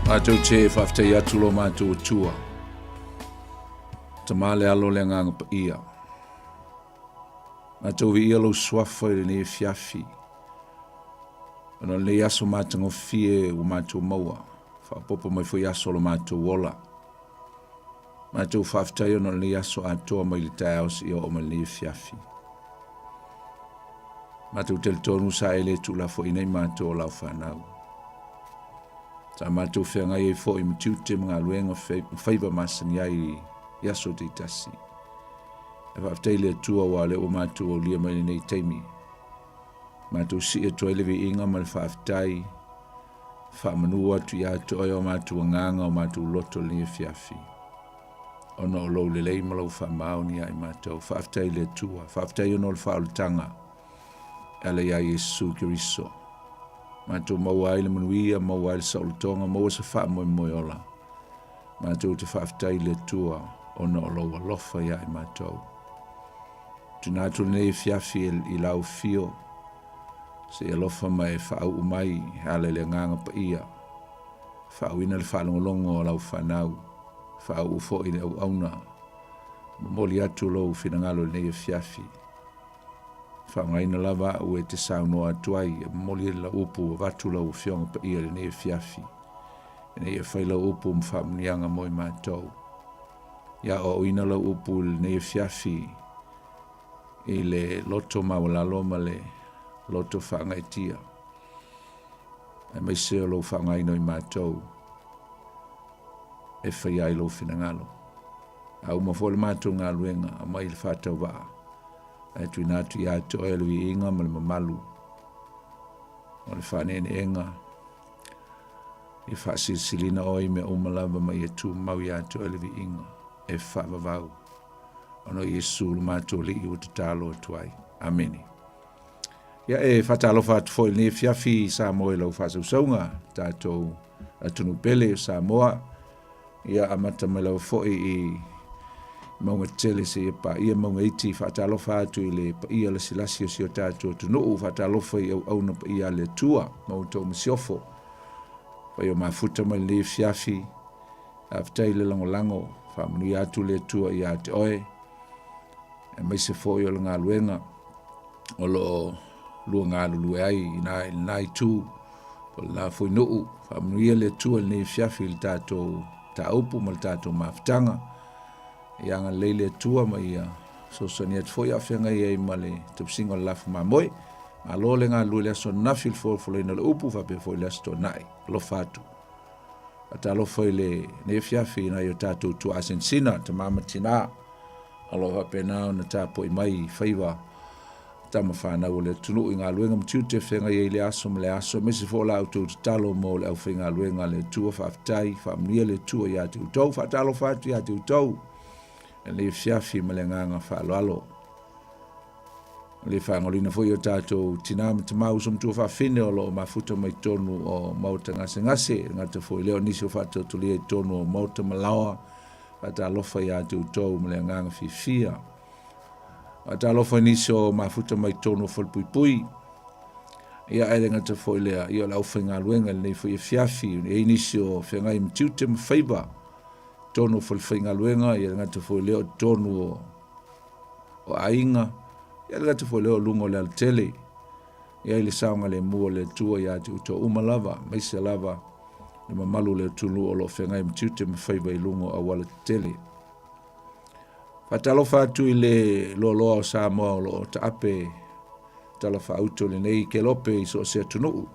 Mātou te whaftai atu lo mātou tua. Tamale alo le nganga pa ia. Mātou vi ia lo swafa i le fiafi. Ana le aso mātango fie o mātou maua. Whapopo mai fo aso lo mātou wola. Mātou whaftai ana le aso atoa mai le tai aus ia o mai le fiafi. Mātou tel tonu sa ele tu la fo inai mātou lau whanau. Ta mātou whenga e fo i mtiute mga luenga whaiva masani ai yaso te tasi. E whaftei le tua wa le o mātou o lia mai nei teimi. Mātou si e toa lewe inga ma le whaftai. Whamanua tu ia toa o mātou nganga o mātou loto le fiafi. Ono o lou le lei malau whamao ni ai mātou. Whaftei le tua. Whaftei ono le whaolutanga. Ala ia Yesu Kiriso. Mātou maua le manuia, maua le saulotonga, maua sa wha moe moe ola. Mātou te whaftai le tua ona o lau alofa ia i mātou. Tunatu nei fiafi i lau fio, se alofa mai whaau umai hale le nganga pa ia. Whaau ina le whalongolongo o lau whanau, whaau ufo i le au auna. Mamoli atu lau finangalo nei fiafi. Whangaina lava au e te sauno atuai, moli la upu watu la ufionga pa ia le nei fiafi. Nei e whaila upu mwhamnianga moi mātou. Ia o ina la upu le nei fiafi i le loto mawalalo ma le loto whangaitia. E mai seo lo whangaina i mātou e whai ai lo finangalo. Au mawhole mātou ngā luenga a mai le whātau waa. E tui nātu ia to e lui inga ma le mamalu. O le whanene enga. I whasilsilina oi me umalava mai e tu mau ia to e lui inga. E whavavau. Ono Yesu lu mātou li i uta tālo atuai. Ameni. Ia e whatalo whatu foi ne fiafi Samoa lau whasausaunga. Tātou atunu pele Samoa. Ia amata mai lau foi i maunga tele se e pa ia maunga iti whaatalofa atu i le pa ia le silasi o sio tātua tunuu whaatalofa i au na pa ia le tua mautou masiofo whai o mafuta mai le fiafi aftai le langolango whamanu i atu le tua i ate oe e mai se foi o le ngā luenga o lo lua ngā lulue ai i nai tū o le la foi nuu whamanu i le tua le fiafi le tātou ta upu ma le tātou mafutanga Ianga leile tua mai ia. So soni at foi afenga ia i male tupsingo lafu mamoi. Ma lo le ngā lue leso nafil fo ina le upu fa pe foi leso nai. Lo fatu. Ata lo foi le ne fiafi na yo tātou tu asensina te mama tina. Alo fa pe nao na tāpo i mai whaiwa. Tama whanau le tunu i ngā luenga mtiu te whenga ia i le aso me le aso. Mesi fo la auto te talo mo le au whenga luenga le tua whaftai. Whamnia le tua ia te utau. Whatalo fatu ia te utau. Le fiafi ma le nganga whaaloalo. Le whangolina foi o tātou tinama te mau som tua whawhine o loo mafuta mai tonu o mauta ngase ngase. Ngata foi leo nisi o whātou tulia i tonu o mauta malawa. Whata alofa i atu utou ma le nganga fifia. Whata alofa nisi o mafuta mai tonu o whalpuipui. Ia aere ngata foi lea i o lau whainga luenga le foi e fiafi. E nisi o whengai mtiute mwhaiba. Tonu whalwhainga luenga, ia ngata fo leo tonu o ainga, ia ngata fo leo lungo le altele, ia ili saunga le mua le tua ia te uto umalava, maise lava, le mamalu le tulu o lo whengai mtiute mwhaiba i lungo a wala tele. Whatalo whātu i le loa o Samoa o lo ta ape, tala whauto le nei ke lope i so se tunuu.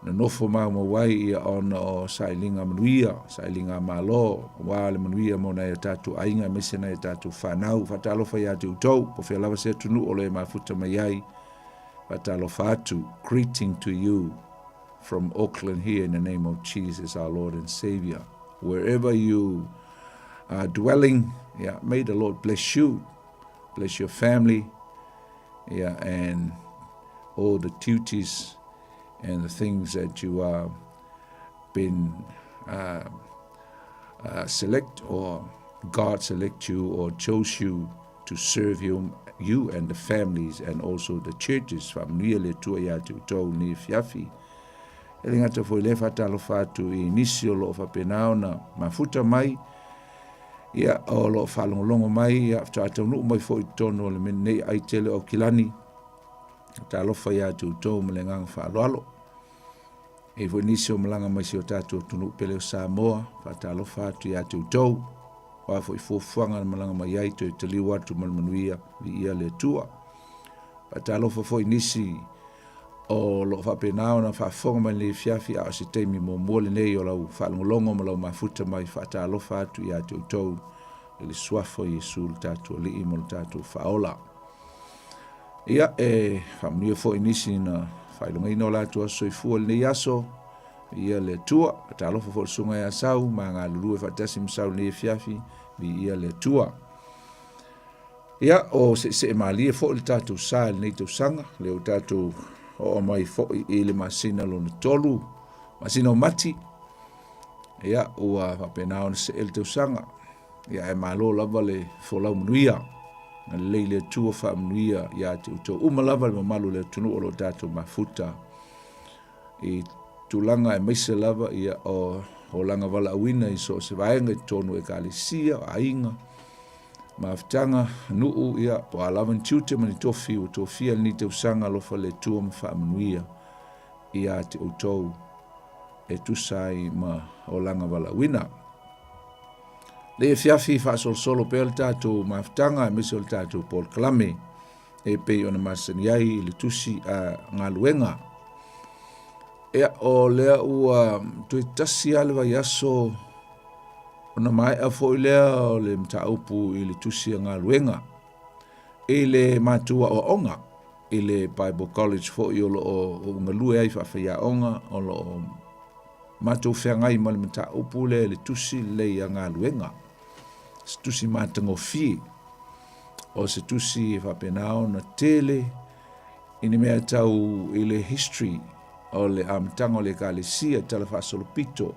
Na nofo mau wai ia ona o sailinga manuia, sailinga malo, wale manuia mo na ia tatu ainga mese na ia tatu whanau, whatalo whai atu utou, po whea lawa se tunu o le mafuta mai ai, whatalo whatu, greeting to you from Auckland here in the name of Jesus our Lord and Savior. Wherever you are dwelling, yeah, may the Lord bless you, bless your family, yeah, and all the duties and the things that you are been select or God select you or chose you to serve you and the families and also the churches from nearly to ya to ni fiafi Ele ngata foi le fatalofa atu I nisi o loo whapenao na mafuta mai, ia o loo whalongolongo mai, ia whaatau nuu mai foi tono le menei ai tele o kilani, talofa ia tu tau malengang whaaloalo. E foi nisi o malanga mai si o tatu tunu pele o Samoa, whaatalofa atu ia tu tau, wa foi fofuanga na malanga mai ai to te liu atu malmanuia vi ia le tua. Whaatalofa foi nisi o lo whapenao na whaafonga mai le fiafi a se teimi mo mole nei o lau whaalongolongo ma lau mafuta mai whaatalofa atu ia tu tau, le suafo Yesu le tatu li imo le tatu whaola. Ia whamunia foi nisi na whailunga ino la tua soifua le nei aso, ia le tua, talofa fo sunga ia sau, ma ngā lulu e whatasi msau le fiafi, vi ia le tua. Ia o se maalia fo le tatu saa le nei tau sanga, le o tatu o mai fo I le masina lo na tolu, masina o mati. Ia ua whapenao na se el tau sanga, ia e malo lava le folau mnuia, na leile tua wha mnuia ia te uto umalava le mamalu le tunu o lo tatu mafuta. I tulanga e meise lava ia o langa wala awina I so se vaenga I tonu e kalisia, ainga, maftanga, nuu ia, po alavan tiute mani tofi, o tofia ni te usanga lofa le tua mwha mnuia ia te utou e tusai ma o langa wala awina. Le fiafi fa solo pe el tatu maftanga e mese el tatu Paul Klame e pe ona masani ai le tusi a ngaluenga. Ea o lea ua tui tasi ale wa yaso ona mai a foi lea o le mtaupu I le tusi a ngaluenga. E le matua o onga I le Bible College fo I o ngalue ai whawhia onga o lo matua whiangai ma le mtaupu le tusi le a ngaluenga. Se tusi matango fi o se tusi whapenao na tele ini mea tau I le history o le amtanga o le kalesia tala whasolopito.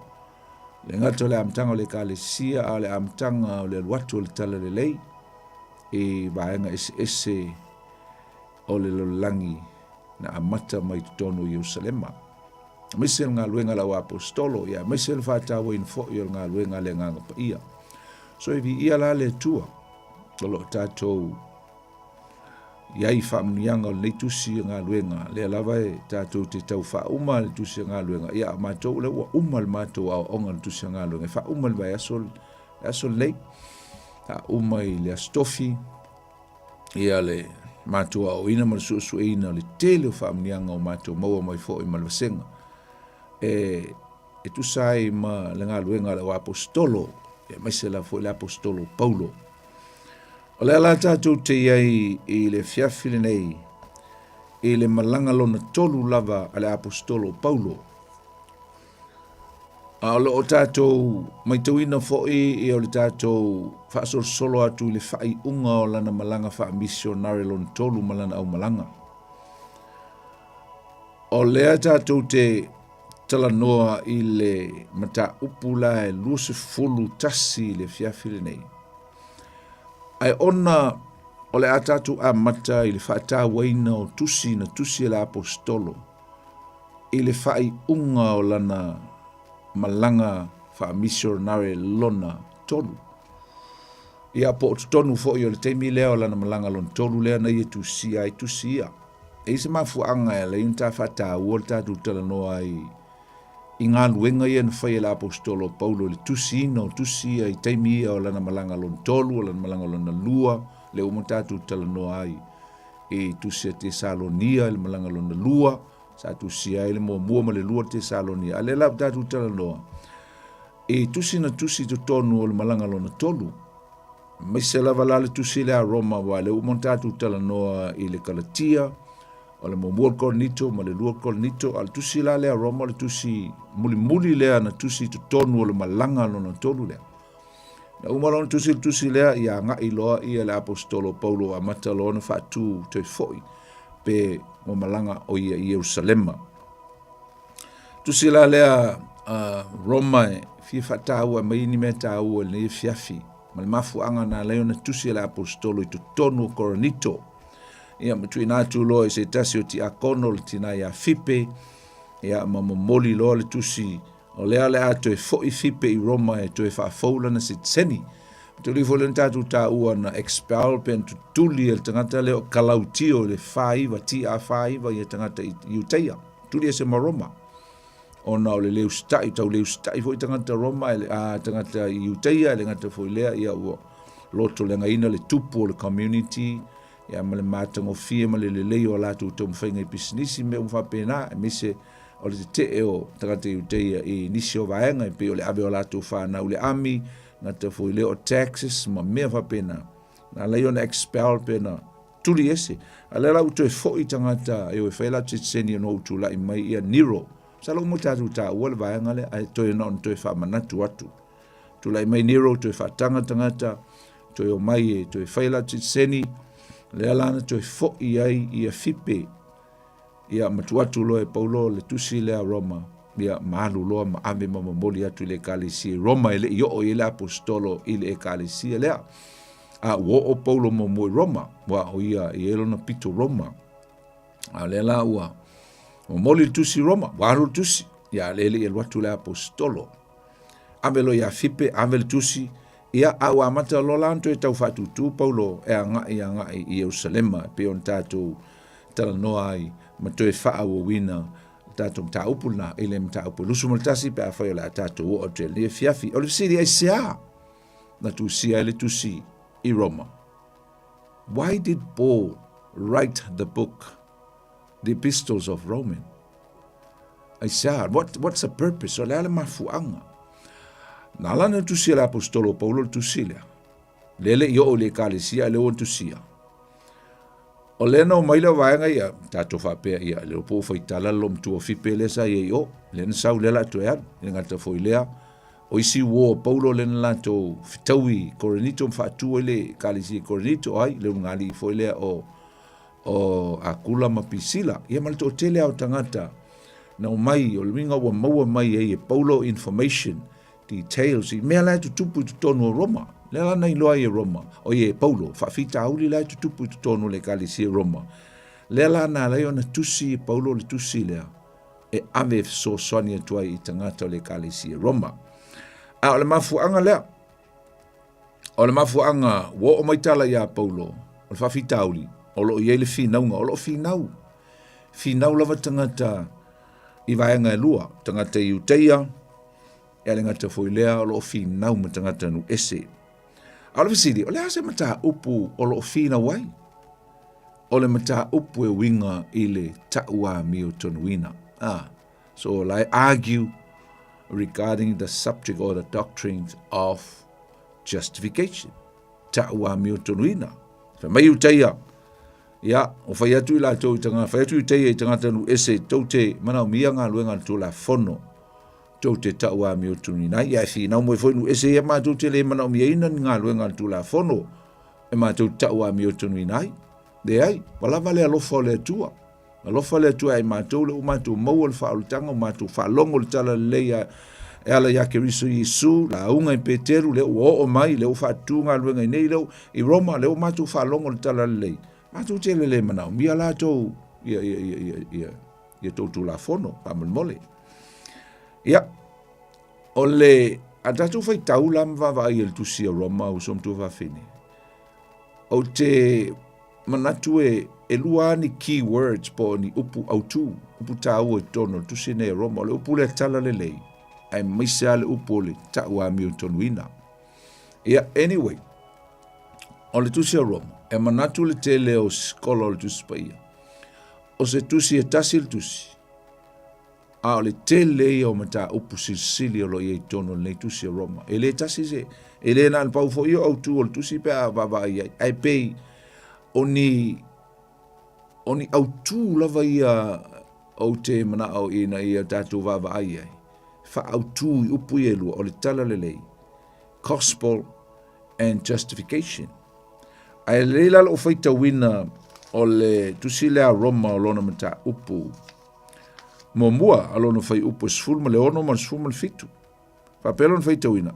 Le ngato le amtanga o le kalesia a le amtanga o le watu o le tala le lei e vaenga ese o le lolangi na amata mai tono Yerusalema. Misel ngā luenga lau apostolo ia misel whātawa in fo I ngā luenga le nganga pa ia. So iwi ia la le tua, lo tātou iai whamunianga o le tusi ngā luenga, le alawa e tātou te tau whauma le tusi ngā luenga, ia mātou le ua uma le mātou au onga le tusi ngā luenga, whauma le vai asol lei, ta uma I le astofi, ia le mātou au ina ma le susu ina le tele o whamunianga o mātou maua mai fo I malwasenga. E tusai ma le ngā luenga le o apostolo, e maise la fo le apostolo Paulo. O le ala tātou te iai I le fiafile nei, I le malanga lona tolu lava a le apostolo Paulo. A o tātou mai tauina fo I o le tātou whaasol solo atu le whai unga o lana malanga wha missionary lona tolu malana au malanga. O lea tātou te tala noa I le mata upula e luose fulu tasi le fiafile nei. Ai ona o le atatu a mata I le whaata waina o tusi na tusi le apostolo. I le whai unga o lana malanga wha missionary lona tolu. Ia po tonu fo I o le teimi lea o lana malanga lona tolu lea na I tusi ai tusi ia. E se mafuanga e le inta whaata ua le tatu tala noa I ngā luenga ia na whai la apostolo Paulo le tusi ino, tusi ai teimi ia o lana malanga lon tolu, o lana malanga lona lua, le umotatu tala noa ai. E tusi a te Salonia, le malanga lona lua, sa tusi ai le mua ma le lua te Salonia, ale la tatu tala noa. E tusi na tusi to tonu o le malanga lona tolu. Mai se lava la le tusi le a Roma wa le umotatu tala noa I le Galatia, o le momuol kolnito, ma le lua kolnito, al tusi la lea Roma, le tusi muli lea na tusi to tonu o le malanga lona tolu lea. Na umalona tusi lea ia nga iloa ia le apostolo Paulo a matalona whaatu te foi pe mo malanga o ia Yerusalema. Tusi la lea Roma e fia whatau a maini me tau e ne fiafi, ma le mafuanga na leo na tusi le apostolo I to tonu o koronito. Ia matui nātu loa I se tasi o ti akono le tina ia fipe, ia mamomoli loa le tusi o lea lea toe fo'i fipe i Roma e toe whaafoula na sitseni. Tuli fo le tatu ta ua na expel pen tutuli el tangata leo kalautio le whaiva, ti a whaiva i tangata i Uteia. Tuli e se maroma. Ona o le leu stai, tau leu stai fo i tangata Roma, tangata i Uteia, le ngata fo i lea ia ua loto le ngaina le tupu o le community, ia ma le matango fia ma le leo latu tau mwhainga i pisinisi me umwhapena, e mise o le te o tangata i Uteia i nisi o vaenga, e pe o le ave o latu whanau le ami, ngata fo i leo taxes ma mea whapena, na leo na expel pena, tuli ese, a le lau toi fo i tangata e o e whaila titseni no utula i mai ia Nero, sa lau mo tatu ta ua le vaenga le, a toi na on toi whamanatu atu, tula i mai Nero toi whatanga tangata, toi o mai e toi whaila titseni, le alana toi fo i ai ia fipe, ia matuatu lo e Paulo le tusi lea Roma, ia malu loa ma ave ma mamoli atu le kalisi Roma ele i o ele apostolo ile e kalisi lea. A wo o Paulo mo mo Roma, wa o ia i elo na pito Roma. A le la ua, mamoli tusi Roma, waru tusi, ia lele i watu le apostolo. Ave lo ia fipe, ave le tusi, ia a ua mata lo lanto e tau fatutu Paulo e anga i Jerusalema, pe on tatu tala noa ai, ma toe faa o wina, tatou taupu na ele mtaupu lusu multasi pe afai la tatou o te le fiafi o le siri ai sia na tu sia ele tu si i Roma. Why did Paul write the book, the epistles of Roman? I said, what's the purpose? O le ale mafuanga. Na lana tu sia la apostolo Paulo tu sia. Lele yo o le kalesia le o tu sia. O lena o maila vaenga ia, tato whapea ia, leo po whaitala lom tua whipele sa ia i o, lena sau lela to ean, lena ngata whoilea, o isi wo Paulo lena lato whitaui korenito mwhaatua ile kalisi korenito ai, leo ngali whoilea o akula mapisila, ia malito o tele au tangata, na o mai, o minga wa maua mai e Paulo information, details, i mea lai tutupu i tutonu o Roma, le lana i loa i Roma, o ie Paulo, whawhita auli lai tutupu i tutonu le kalisi Roma. Le lana lai ona tusi Paulo le tusi lea, e ave so soani atua i tangata le kalisi Roma. A o le mafuanga lea, o le mafuanga, wo o maitala ia Paulo, o le whawhita auli, o lo i ele whinaunga, o lo whinau. Whinau lava tangata i vaenga e lua, tangata i Uteia, e le ngata whoilea o lo whinau ma tangata nu ese. Ala visiri, o le ase mata upu o lo fina wai. O le mata upu e winga i le taua mio tonuina. So I argue regarding the subject or the doctrines of justification. Taua mio tonuina. Fa mai Uteia. Ia, o fai atu i la tau i tanga, fai atu i teia i tangata nu ese tau te mana o mia ngā luenga tu la fono. Tau te taua mi o tuni nai, ia fi nau moe foinu ese ia mātou te le mana o mi eina ni ngā luenga tu la fono, e mātou taua mi o tuni nai. De ai, wala vale alofa o le atua. Alofa le atua e mātou le o mātou mau al whaalutanga, o mātou whaalongo le tala leia e ala ya ke riso Yesu, la unga i Peteru, le o mai, le o whaatu ngā luenga i nei, le i Roma, le o mātou whaalongo le tala lei. Mātou te le mana o mi ala tau, ia tau tu la fono, pamal mole. Ia, o le, a tatu fai tau lam vava i el tusi a Roma o som tu vafine. O te manatu e luani key words po ni upu autu, upu tau e tono tusi ne Roma, o le upu le tala le lei, ai maisa le upu le tau a mi o tonuina. Ia, anyway, o le tusi a Roma, e manatu le tele o skola o le tusi pa ia. O se tusi e tasi le tusi. A o le tele o mata upu silsili o lo i tono le tusi a Roma. E le tasi se, e le na pau fo io au tu o le tusi pe a vava ia. Ai pei, oni au tu lava ia au te mana au ina ia tatu vava ia. Fa au tu i upu i elua o le tala le lei. Gospel and justification. Ai le lalo o faita wina o le tusi lea Roma o lona mata upu. Mo mua alona fai upo sful ma le ono ma sful ma le fitu. Fa pelon fai tawina.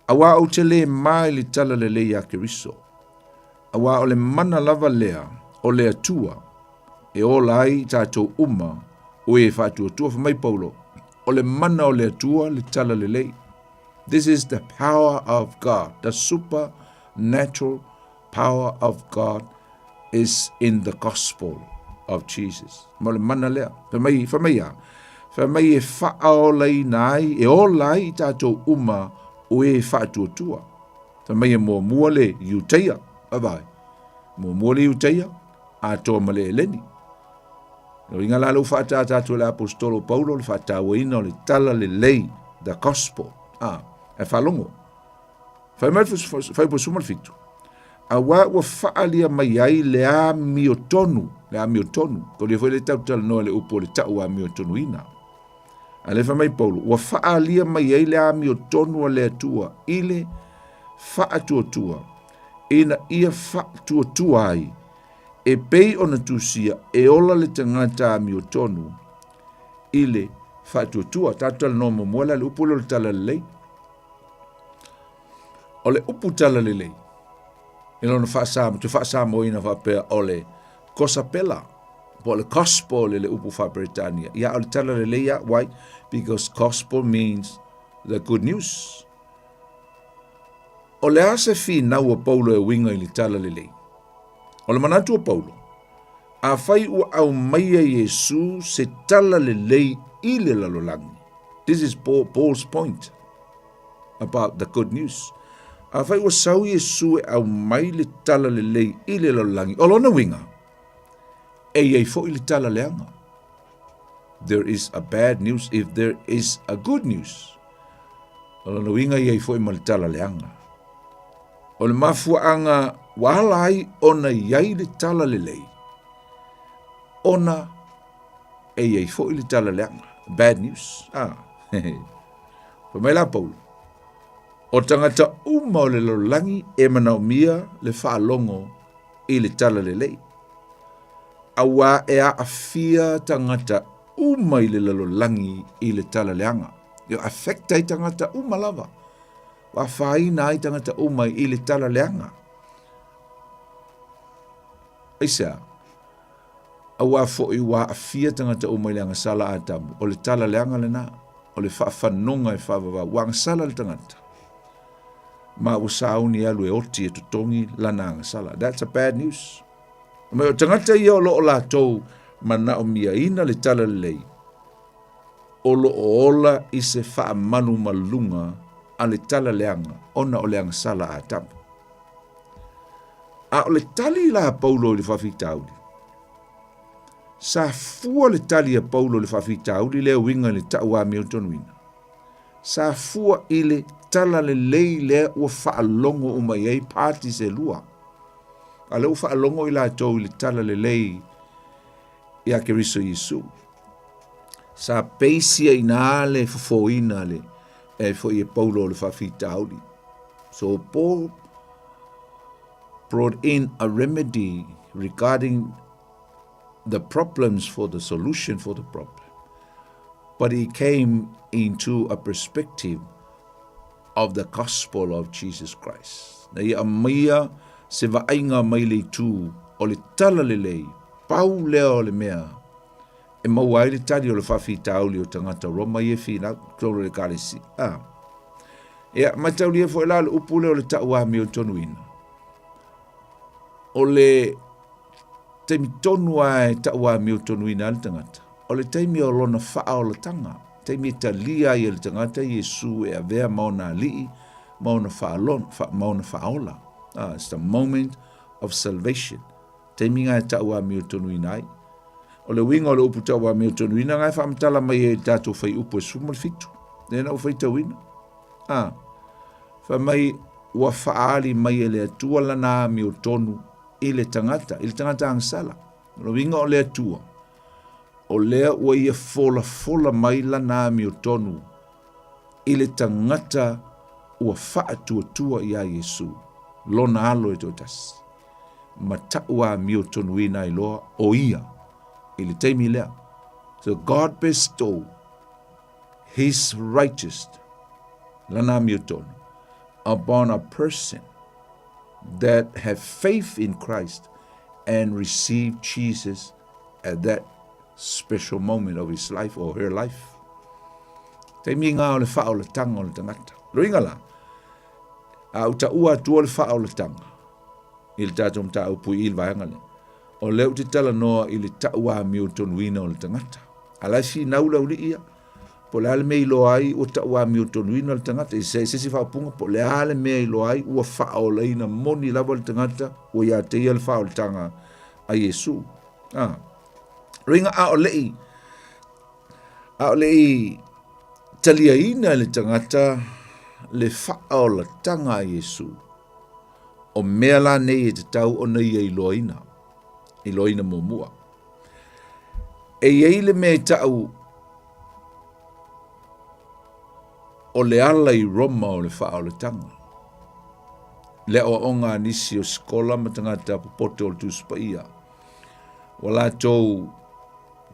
Awa au te le mai li tala le le ya keriso. Awa o le mana lava lea o le atua e o lai tatou uma o e whātua mai Paulo. O le mana o le atua le tala le lei. This is the power of God. The supernatural power of God is in the gospel of Jesus. Mo le mana lea. Whamai ia. Whamai e whaao lei nai, e o lai tātou uma o e whātua. Whamai e mua le iuteia. Abai. Mua le iuteia. A tō male e leni. No inga la lo whaata tātou le apostolo Paulo le whaata waina o le tala le lei. The gospel. E whalongo. Whai po sumal fitu. A wa whaalia mai ai le a miotonu. Ko le whai le tautala noa le upo le tau a miotonu ina. A le whamai Paulo. Wa whaalia mai ai le a miotonu a le atua. Ile whaatua. Ina ia whaatuatua ai. E pei ona tusia e ola le tangata a miotonu. Ile whaatuatua. Tautala noa momola le upo le tala le lei. O le upu tala le lei. E lona whaasamo ina whapea o le kosapela. Po le gospel le upu whaperetania. Ia o le tala le lei ia, why? Because gospel means the good news. O le ase fi nau a Paulo e winga i le tala le lei. O le manatu a Paulo. A whai ua au maia Yesu se tala le lei I le lalolangi. This is Paul's point about the good news. A whai ua sau Yesu e au mai le tala le lei I le lalolangi. O lona winga. E iei fo I le tala leanga. There is a bad news if there is a good news. O lona winga iei fo I ma le tala leanga. O le mafuaanga wala ai ona iai le tala le lei. Ona e iei fo I le tala leanga. Bad news. Pamaila Paulo. O tangata uma o le lololangi e manaumia le whaalongo I le tala le lei. Awa e a afia tangata uma I le lololangi I le tala leanga. Yo affecta I tangata uma lava. Wa whaina I tangata uma I le tala leanga. Aisa. Awa fo I wa afia tangata uma I leanga sala atamu. O le tala leanga le na. O le whaafanonga I whaavawa. Wang sala le tangata. Ma usauni alu e oti e tutongi lananga sala. That's a bad news. Ma o tangata ia o loo la tau mana o mia ina le tala le lei. O loo ola I se whaamanu malunga a le tala leanga. Ona o leanga sala atamu. A o le tali la Paulo le whawhitauli. Sa fua le tali a Paulo le whawhitauli le winga le taua miotonuina. Sa fua I le tala le lei le ua whaalongo o mai ei pāti se lua. A le ua whaalongo I la tau I le tala le lei I a keriso Yesu. Sa peisia ina le fofoina le e fo I Paulo le whawhitauli. So Paul brought in a remedy regarding the problems for the solution for the problem. But he came into a perspective of the gospel of Jesus Christ. Na ia maia se vaainga mai le tu o le tala le lei, pau lea o le mea, e mauai le tali o le whawhitauli o tangata Roma I e whina, kloro le karesi. Ea, matau lia fo e la le upule o le taua mi o tonuina. O le teimi tonu ai taua mi o tonuina al tangata. O le teimi o lona faa o le tanga. Teimi talia I le tangata Yesu e avea mauna alii, mauna faalon, mauna faola. It's the moment of salvation. Teimi ngai taua mi o tonuina ai. O le winga o le upu taua mi o tonuina ngai whaamtala mai e tātou whai upu e sumal fitu. Nena o whai tauina. Whamai ua whaali mai e le atua lana mi o tonu I le tangata angsala. Lo winga o le atua. O lea ua ia fola mai lana mi o tonu. I le tangata ua whaatua I a Yesu. Lona alo e totas. Ma taua mi o tonu ina I loa o ia. I le teimi lea. So God bestow His righteousness lana mi o tonu upon a person that have faith in Christ and receive Jesus at that special moment of his life or her life. Te mi ngā o le wha o le tanga o le tangata. Roinga la, a uta ua tua le wha o le tanga. I le tātou mta upu i le vaenga le. O leo te tala noa i le taua mi o tonuina o le tangata. Alaisi naula uli ia. Po le ale mei lo ai o taua mi o tonuina o le tangata. I se si whapunga po le ale mei lo ai ua wha o leina moni lava le tangata o ia te ia le wha o le tanga a Yesu. Roinga a o lei. A o lei talia ina le tangata le wha o le tanga a Yesu. O mea la nei e te tau o nei e iloina mōmua. E iei le mea tau o le ala i Roma o le wha o le tanga. Le o onga nisi o skola ma tangata popote o le tūspa ia. Wala tau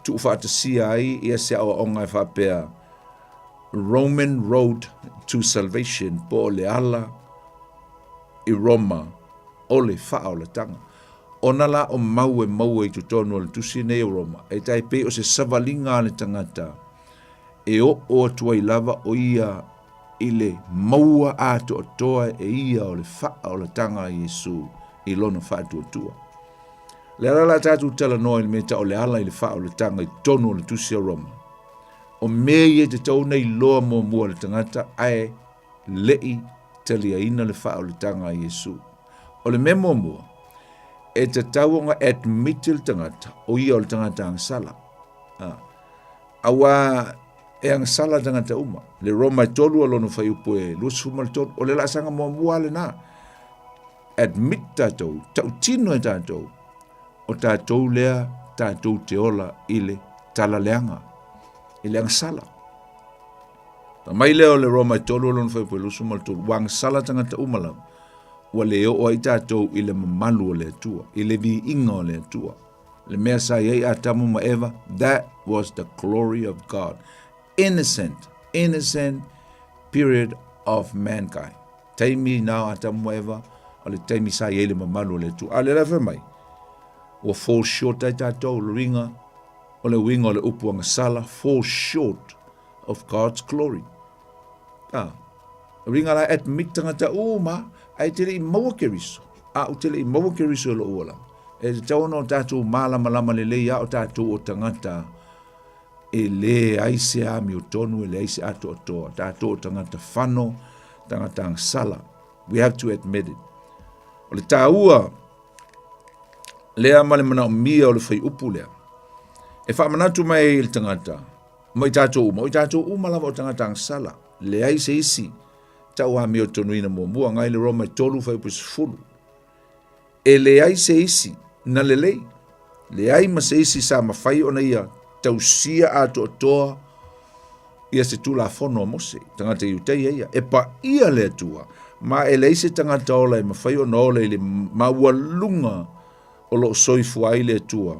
tu whaatasia ai ia se o onga e whapea Roman Road to Salvation po le ala i Roma o le wha o le tanga. Ona la o mau e tutonu o le tusi nei o Roma. E tai pe o se savalinga le tangata. E o atua i lava o ia i le maua ato o toa e ia o le wha o le tanga i Yesu i lona wha atua tua. Le ala tatu tala noa i meta o le ala i le wha o le tanga i tonu o le tusi o Roma. O mea e te tau nei loa mua le tangata ai lei talia ina le wha o le tanga i Yesu. O le mea mua e te tauanga admit le tangata o ia o le tangata ang sala. Awa e ang sala tangata uma. Le Roma i tolu alo no whai upo e lusuma le tolu. O le la sanga mua le na. Admit tātou, tau tino e tātou. O tātou lea, tātou te ola ile tala leanga. Ile ang sala. Ta mai leo le Roma i tolu alo no whai upo e lusuma le tolu. Wang sala tangata uma lau. Wa leo o ai tātou i le mamalu o le atua, i le vi inga o le atua. Le mea sa iei atamu ma eva, that was the glory of God. Innocent period of mankind. Taimi nao atamu ma eva, o le taimi sa iei le mamalu o le atua. A le rafa mai, wa fall short ai tātou, le ringa, o le winga o le upuanga sala, fall short of God's glory. Ringa la admit tangata uma, ai tele i maua ke riso. A u tele i maua ke riso lo uala. E te tau no tātou malama le leia o tātou o tangata e le aise ami o tonu e le aise ato o toa. Tātou o tangata whano, tangata ang sala. We have to admit it. O le tāua, lea male mana o mia o le whai upu lea. E whamanatu mai il tangata. Mai tātou uma. O tātou uma lava o tangata ang sala. Le aise isi. Tau a mi o tonuina mua ngai le Roma i tolu whai upu fulu. E le ai se isi na le lei. Le ai ma se isi sa mawhai o na ia tau sia ato o toa ia se tula fono o mose. Tangata i utei ia. E pa ia le atua. Ma e le ise tangata ola i mawhai o na ola i le mawalunga o lo soifu ai le atua.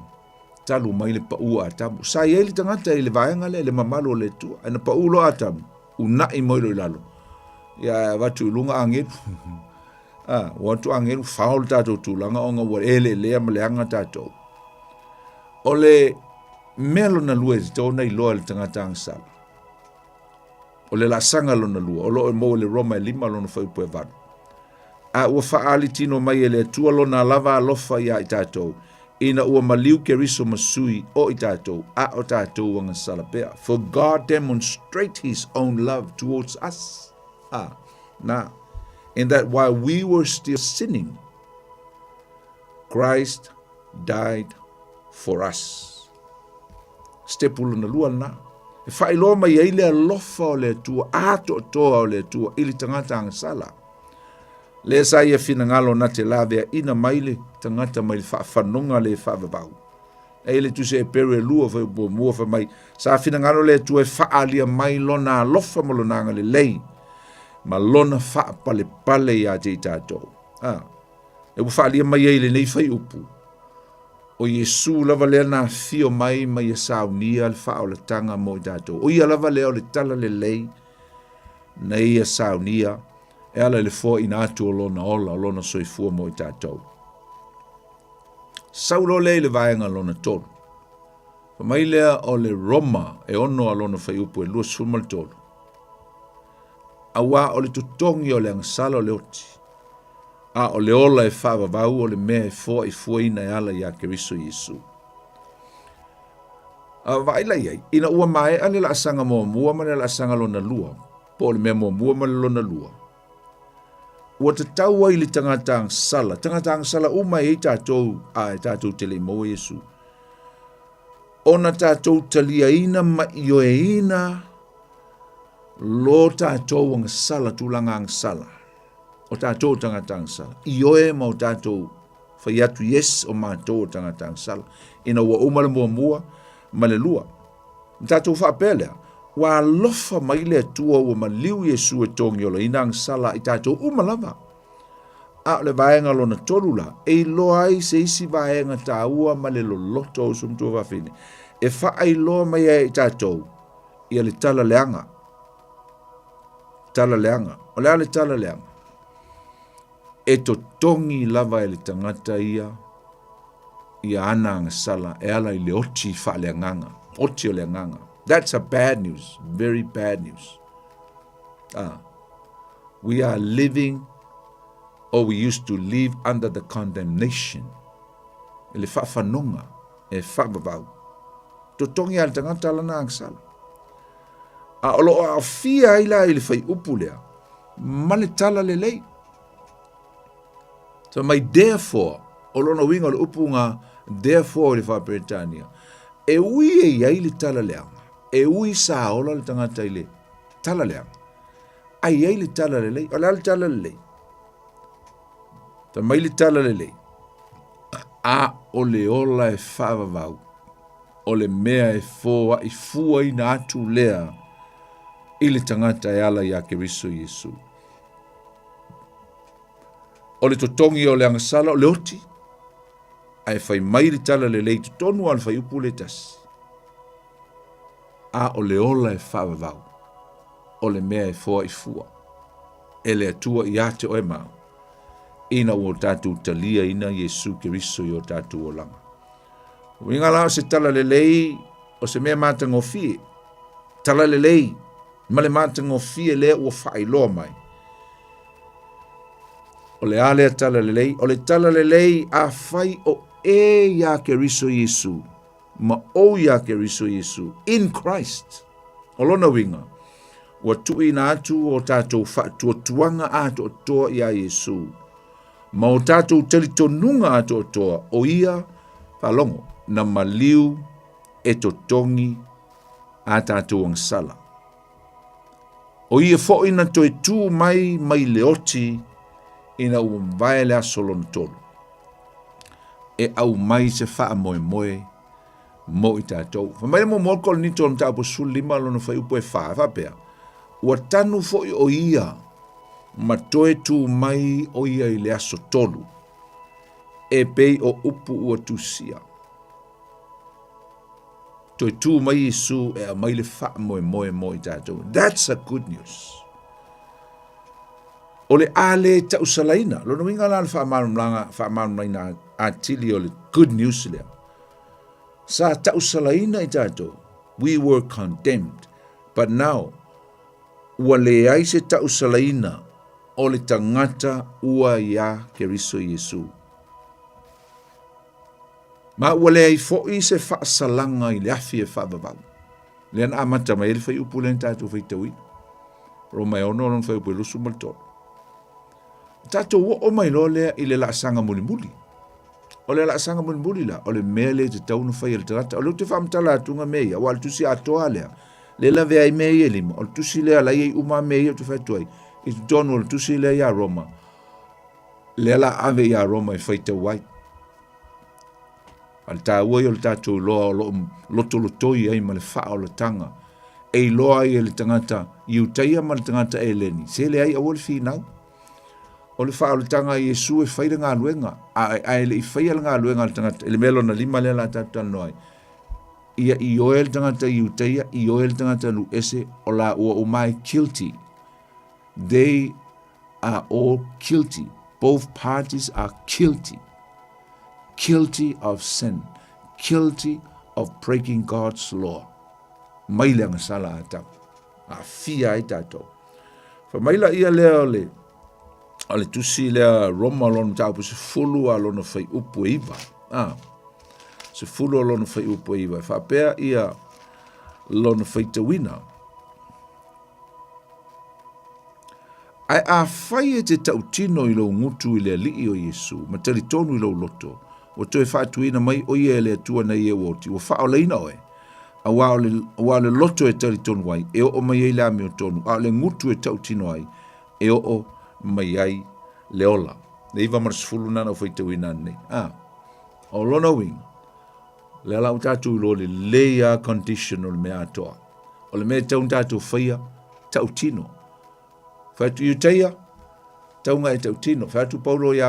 Talu mai le pa ua atamu. Sa i le tangata i le vaenga le mamalo le atua. Ana pa ulo atamu. Una i moilo i lalo. Ya watu lunga angelu. Watu angelu faul tātou tūlanga o ngā wa ele lea maleanga tātou. O le melo na lua te tau nei loa le tangata ang sala. O le la sanga lo na lua. O lo e mo le Roma e lima lo na whai pue vanu. Ua whaali tino mai e le tua lo na lava alofa ia i tātou. Ina ua maliu ke riso masui o i tātou. O tātou wanga sala pea. For God demonstrate his own love towards us. Now, in that while we were still sinning, Christ died for us. Stepulu na lua na. E whailo mai e le alofa o le tua, ato toa o le tua, ili tangata ang sala. Le sa ia fina ngalo na te lavea ina maile, tangata mai whanonga le whavavau. E le tu se e peru e lua whai mua wha mai, sa fina ngalo le tua e whaalia mai lona alofa malonanga le lei. Ma lona wha pale ia te i tātou. E whaalia mai ei le nei whai upu. O Yesu lava lea nā whio mai mai a saunia le wha o le tanga mo i tātou. O ia lava lea o le tala le lei na ia saunia e ala le fo i nātu o lona ola o lona soifua mo i tātou. Saulo lei le vaenga lona tolu. Mailea o le Roma e ono alona fai upu e lua sumal tolu. Awa o le tutongi o le angsala o le oti. A o le ola e whawa vau o le mea e fua i fuaina e ala ia Keriso Yesu. A vaila iai, ina ua mae ane la asanga mua ma le la asanga lona lua. Po le mea mua ma le lona lua. Ua te taua i le tangata angsala. Tangata angsala uma e tātou a e tātou tele mo Yesu. Ona tātou talia ina ma io e ina lo tātou ang sala tulanga ang sala. O tātou tangata ang sala. Io e mau tātou whaiatu yes o mātou tangata ang sala. Ina ua umale mua ma le lua. Tātou whaapelea. Wa lofa maile atua ua maliu Yesu e tongi ola ina ang sala i tātou umalava. A le vaenga lona tolula, e loa ai se isi vaenga tā ua ma le loloto o sumtua wafine. E wha ai loa mai e tātou, ia le tala leanga. Tala leanga, o lea le tala leanga. E to tongi lava e le tangata ia ana anga sala, e ala i le oti wha leanganga, oti o leanganga. That's a bad news, very bad news. We are living or we used to live under the condemnation. E le whawhanonga, e whawavau. Totongi al tangata lana angsala. A olo a fia ila ili fai upulea, male tala le lei. So mai therefore, olo na winga le upunga, therefore le whaperetania. E ui e ia ili tala leanga. E ui sa ola le tangata ile tala leanga. Ai ia ili tala le lei, ola le tala le lei. Ta mai li tala le lei. A o le ola e whaavavau. O le mea e fua i fua i na atu lea i le tangata e ala ia Keriso Yesu. O le totongi o le angasala o le oti. Ai fai mai li tala le lei tonu al fai upu le tasi. A o le ola e whaavavau. O le mea e fua i fua. E le atua i ate o e mau. Ina o tātou talia ina Yesu Keriso i o tātou o langa. Winga lao se tala le lei o se mea mātanga o fie. Tala le lei, ma le mātanga o fie lea ua whailoa mai. O le ale a tala le lei, o le tala le lei a whai o e ia Keriso Yesu, ma o ia Keriso Yesu, in Christ. O lona winga, ua tui na atu o tātou whaatua tuanga atu o toa ia Yesu. Ma o tātou talitonunga ato toa o ia whalongo na maliu e totongi a tātou angsala. O ia fo ina toi tū mai leoti ina umvae lea solon tolu. E au mai se wha moe mo i tātou. Whamai mo molkol ni tōna tāpo sulima lona whai upo e whapea. Ua tanu fo i o ia ma toe tu mai o ia i le aso tolu, e pei o upu ua tusia. Toe tu mai Yesu e a mai le wha moe i tātou. That's a good news. O le ale ta usalaina, lona winga la le wha marumlaina a tili o le good news lea. Sa ta usalaina i tātou, we were condemned, but now, ua le ai se ta usalaina, o le tangata ua ia Keriso Yesu. Ma ua le ai fo'i se whaasalanga i le afi e whaavavau. Le ana amata mai ele whai upu le tātou whai tauina. Roma e ono lon whai upu e lusu maltoro. Tātou o mai lo lea i le laasanga muli. O le laasanga muli la, o le mea le te taunu whai e le tarata. O le te whaamtala atunga mea, o al tusi atoa lea. Le la vea i mea i elima, o le tusi lea la i uma mea i o tu whai tuai. I tu tonu o le tusi lea ia Roma. Le la ave ia Roma i whai tau wai. Al tā ua i o le tātou loa o loto lotoi ai ma le wha o le tanga. E loa i le tangata i utaia ma le tangata e leni. Se le ai a wale whinau. O le wha o le tanga i Yesu e whaira ngā luenga. A ele i whaira ngā luenga le tangata. Ele melo na lima lea la tātou noai. Ia i oe le tangata i utaia, i oe le tangata lu ese o la ua o mai guilty. They are all guilty. Both parties are guilty. Guilty of sin, guilty of breaking God's law. Mai le ngasala ata. A fia ai tatou. Fa mai la ia lea ale tusi lea Roma lona tau se fulu a lona fai upu iwa. Se fulu a lona fai upu iwa. Fa pea ia lona fai tawina. Ai a fai e te tautino i lo ngutu i lea li o Yesu, ma tali tonu i lo loto. O toe whaatuina mai o ia lea tua na ia woti. O whao leina oe. A wā le loto e tali tonu ai, e o mai ei la mi o tonu. A le ngutu e tautino ai, e o mai ai le ola. Le iwa marasfulu nana o whaitawina nei. O lona wing. Le ala utatu i lo le leia condition o le mea atoa. O le mea taun tatu whaia, tautino. Whatu iuteia, taunga e tautino. Whatu paulo i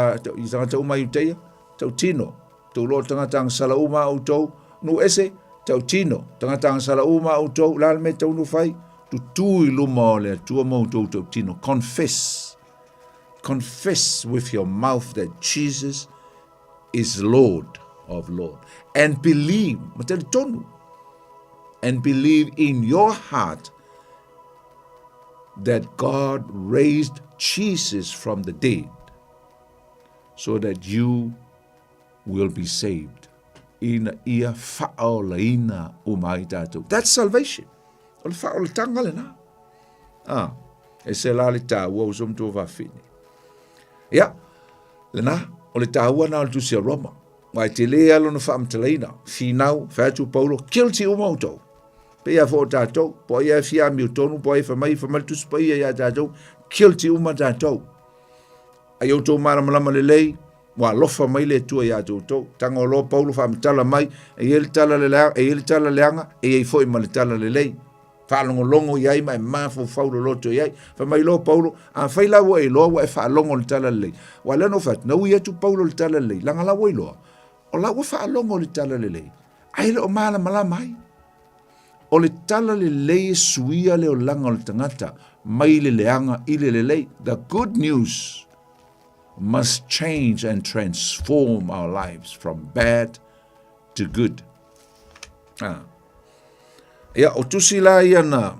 tangata uma iuteia, tautino. Tau lo tangata ang sala uma au tau, nu ese, tautino. Tangata ang sala uma au tau, lal me tau nu whai, tu tui luma o le tua mau tau tautino. Confess. Confess with your mouth that Jesus is Lord of Lord. And believe, matali tonu, and believe in your heart that God raised Jesus from the dead so that you will be saved. Ina ia whaolaina umai tātou. That's salvation. O le whaolatanga le nā. E se la le tāua o somtua whawhine. Ia, le nā, o le tāua nā le tusia Roma. Mai te lea lona whaamtalaina. Whinau, whātu Paulo, guilty umautou. Pea fo tātou, po ia fia mi o tonu, po ia whamai tusi pa ia tātou, guilty uma tātou. Ai o tō maramalama le lei, wa lofa mai le tua ia tātou, tanga o lo Paulo whaamtala mai, e ele tala le anga, e ei foi ma le tala le lei. Whaalongo iai mai mafo whaulo loto iai, whamai lo Paulo, a whaila wa e loa wa e whaalongo le tala le lei. Wa leno what, nau ia tu Paulo le tala le lei, langa la wa i loa. O la wa whaalongo le tala le lei. Ai le o malama mai. O le tala le lei suia le o langa o le tangata, mai le leanga i le lei. The good news must change and transform our lives from bad to good. Ia, o tusi la ia na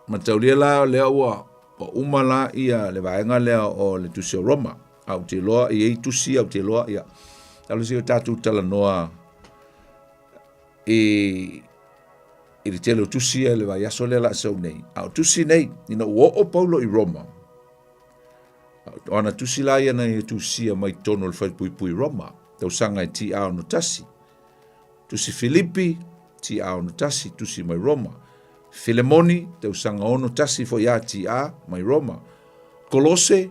mataulia la lea ua, o umala ia le vaenga lea o le tusi o Roma, au te loa, ia i tusi au te loa, ia. Talo si o tatu tala noa i le tele o tusi e le vai aso le la sau nei. Au tusi nei, ina ua o Paulo i Roma. O ana tusi la ia na i tusi a mai tono le whaipui Roma. Tau sanga i ti ao no tasi. Tusi Filipi, ti ao no tasi, tusi mai Roma. Filemoni, tau sanga ono tasi fo ia ti a mai Roma. Kolose,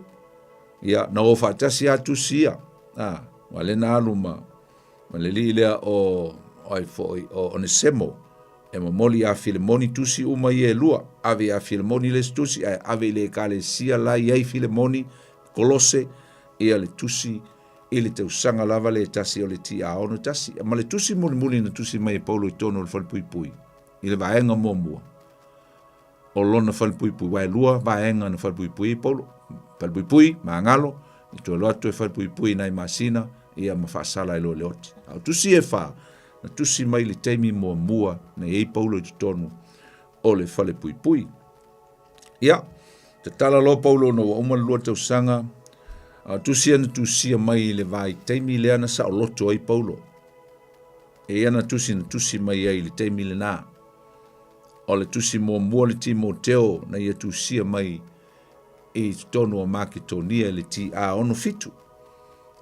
ia na o whaatasi a tusi ia. Wale na aluma. Wale li lea o Onesemo. E mamoli a Filemoni tusi uma i e lua. Ave a Filemoni les tusi, ave le kale sia la iei Filemoni, Kolose, ia le tusi, i le tau sanga lava le tasi o le ti a ono tasi. Ma le tusi muli na tusi mai e Paulo i tono le whalpui. I le vaenga mua. O lona whalpui, wai lua, vaenga na whalpui i Paulo. Whalpui, maangalo, i tua loato e whalpui nai masina, ia mawhaasala i lo leoti. Au tusi e wha, na tusi mai le teimi mua na ei Paulo i tonu o le whale pui. Ia, te tala lo Paulo no wa umalua tau sanga, tusi ana tusia mai le vai teimi le ana sa o loto ai Paulo. E ana tusi mai ai le teimi le nā. O le tusi mua le Timoteo na ia tusia mai i tonu o Maketonia le ti a ono fitu.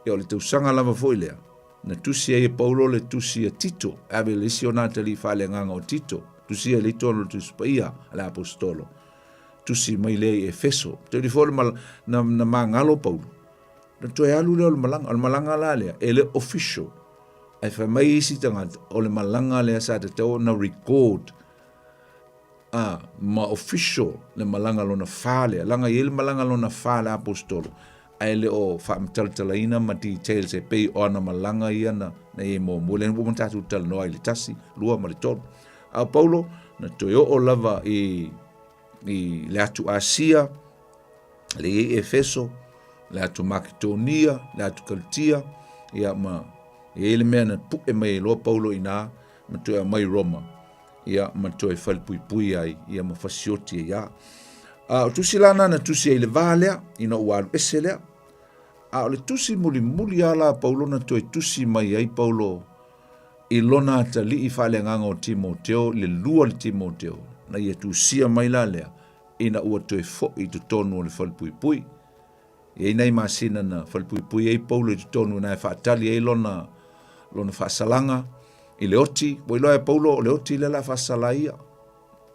E o le tau sanga lava foi lea. Na tusi e Paulo le tusi a Tito, ave le sionata li fale nganga o Tito, tusi e le tono tusi paia ala apostolo, tusi mai le Efeso, te li fole na mangalo Paulo, na toe alu le o le malanga la lea, e le official, ai fa mai isi tangata, o le malanga lea sa te tau na record, ma official le malanga lona fale, langa i le malanga lona fale apostolo, ai le o whaamtaltalaina ma details e pei o ana malanga i ana na e mo le npo mantatu tala noa i le tasi, lua ma le tonu. A Paulo, na toi o lava i le atu Asia, le e Efeso, le atu Maketonia, le atu Kaltia, ia ma e le mea na pu e mai loa Paulo i nā, matoe mai Roma, ia matoe falipui ai, ia mafasioti ia. O tusi lana na tusi ai le valea, ina ualu ese lea. O le tusi muli ala Paulo na toe tusi mai ai Paulo, i lona atali i whale nganga o Timoteo, le lua le Timoteo, na ia tusia mai la lea, ina ua toe fo i tutonu o le falipui. Ia nei masina na falipui ai Paulo i tutonu na e whaatali ai lona whaasalanga, i le oti, boi loa e Paulo o le oti le la whaasalaia,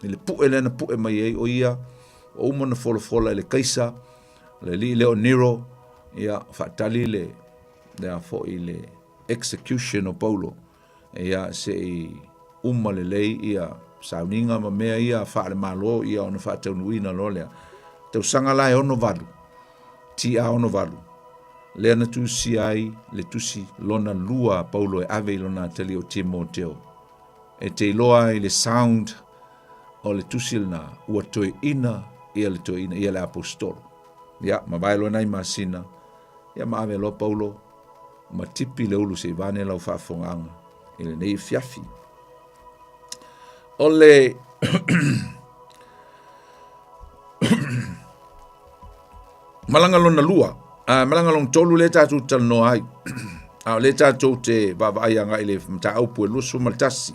i le pue le na pue mai ai o ia, o umana fola i le kaisa, le li leo Nero, ia whaatali le fo i le execution o Paulo, ia se i le lei ia sauninga ma mea ia whaare malo ia ona whaataunuina lolea. Tau sanga lai ono valu, ti a ono valu. Lea na tusi ai, le tusi lona lua Paulo e ave lona tali o Timoteo. E te iloa i le sound o le tusi lana ua toe ina, ia le apostolo. Ia, ma vai lona i masina, ia ma ave lo Paulo, ma tipi le ulu se vane lau whaafonganga, i le nei fiafi. O le malanga lona lua, malanga long tolu le tātou talno ai, le tātou te vavaaianga i le mtaaupu e lusu maltasi,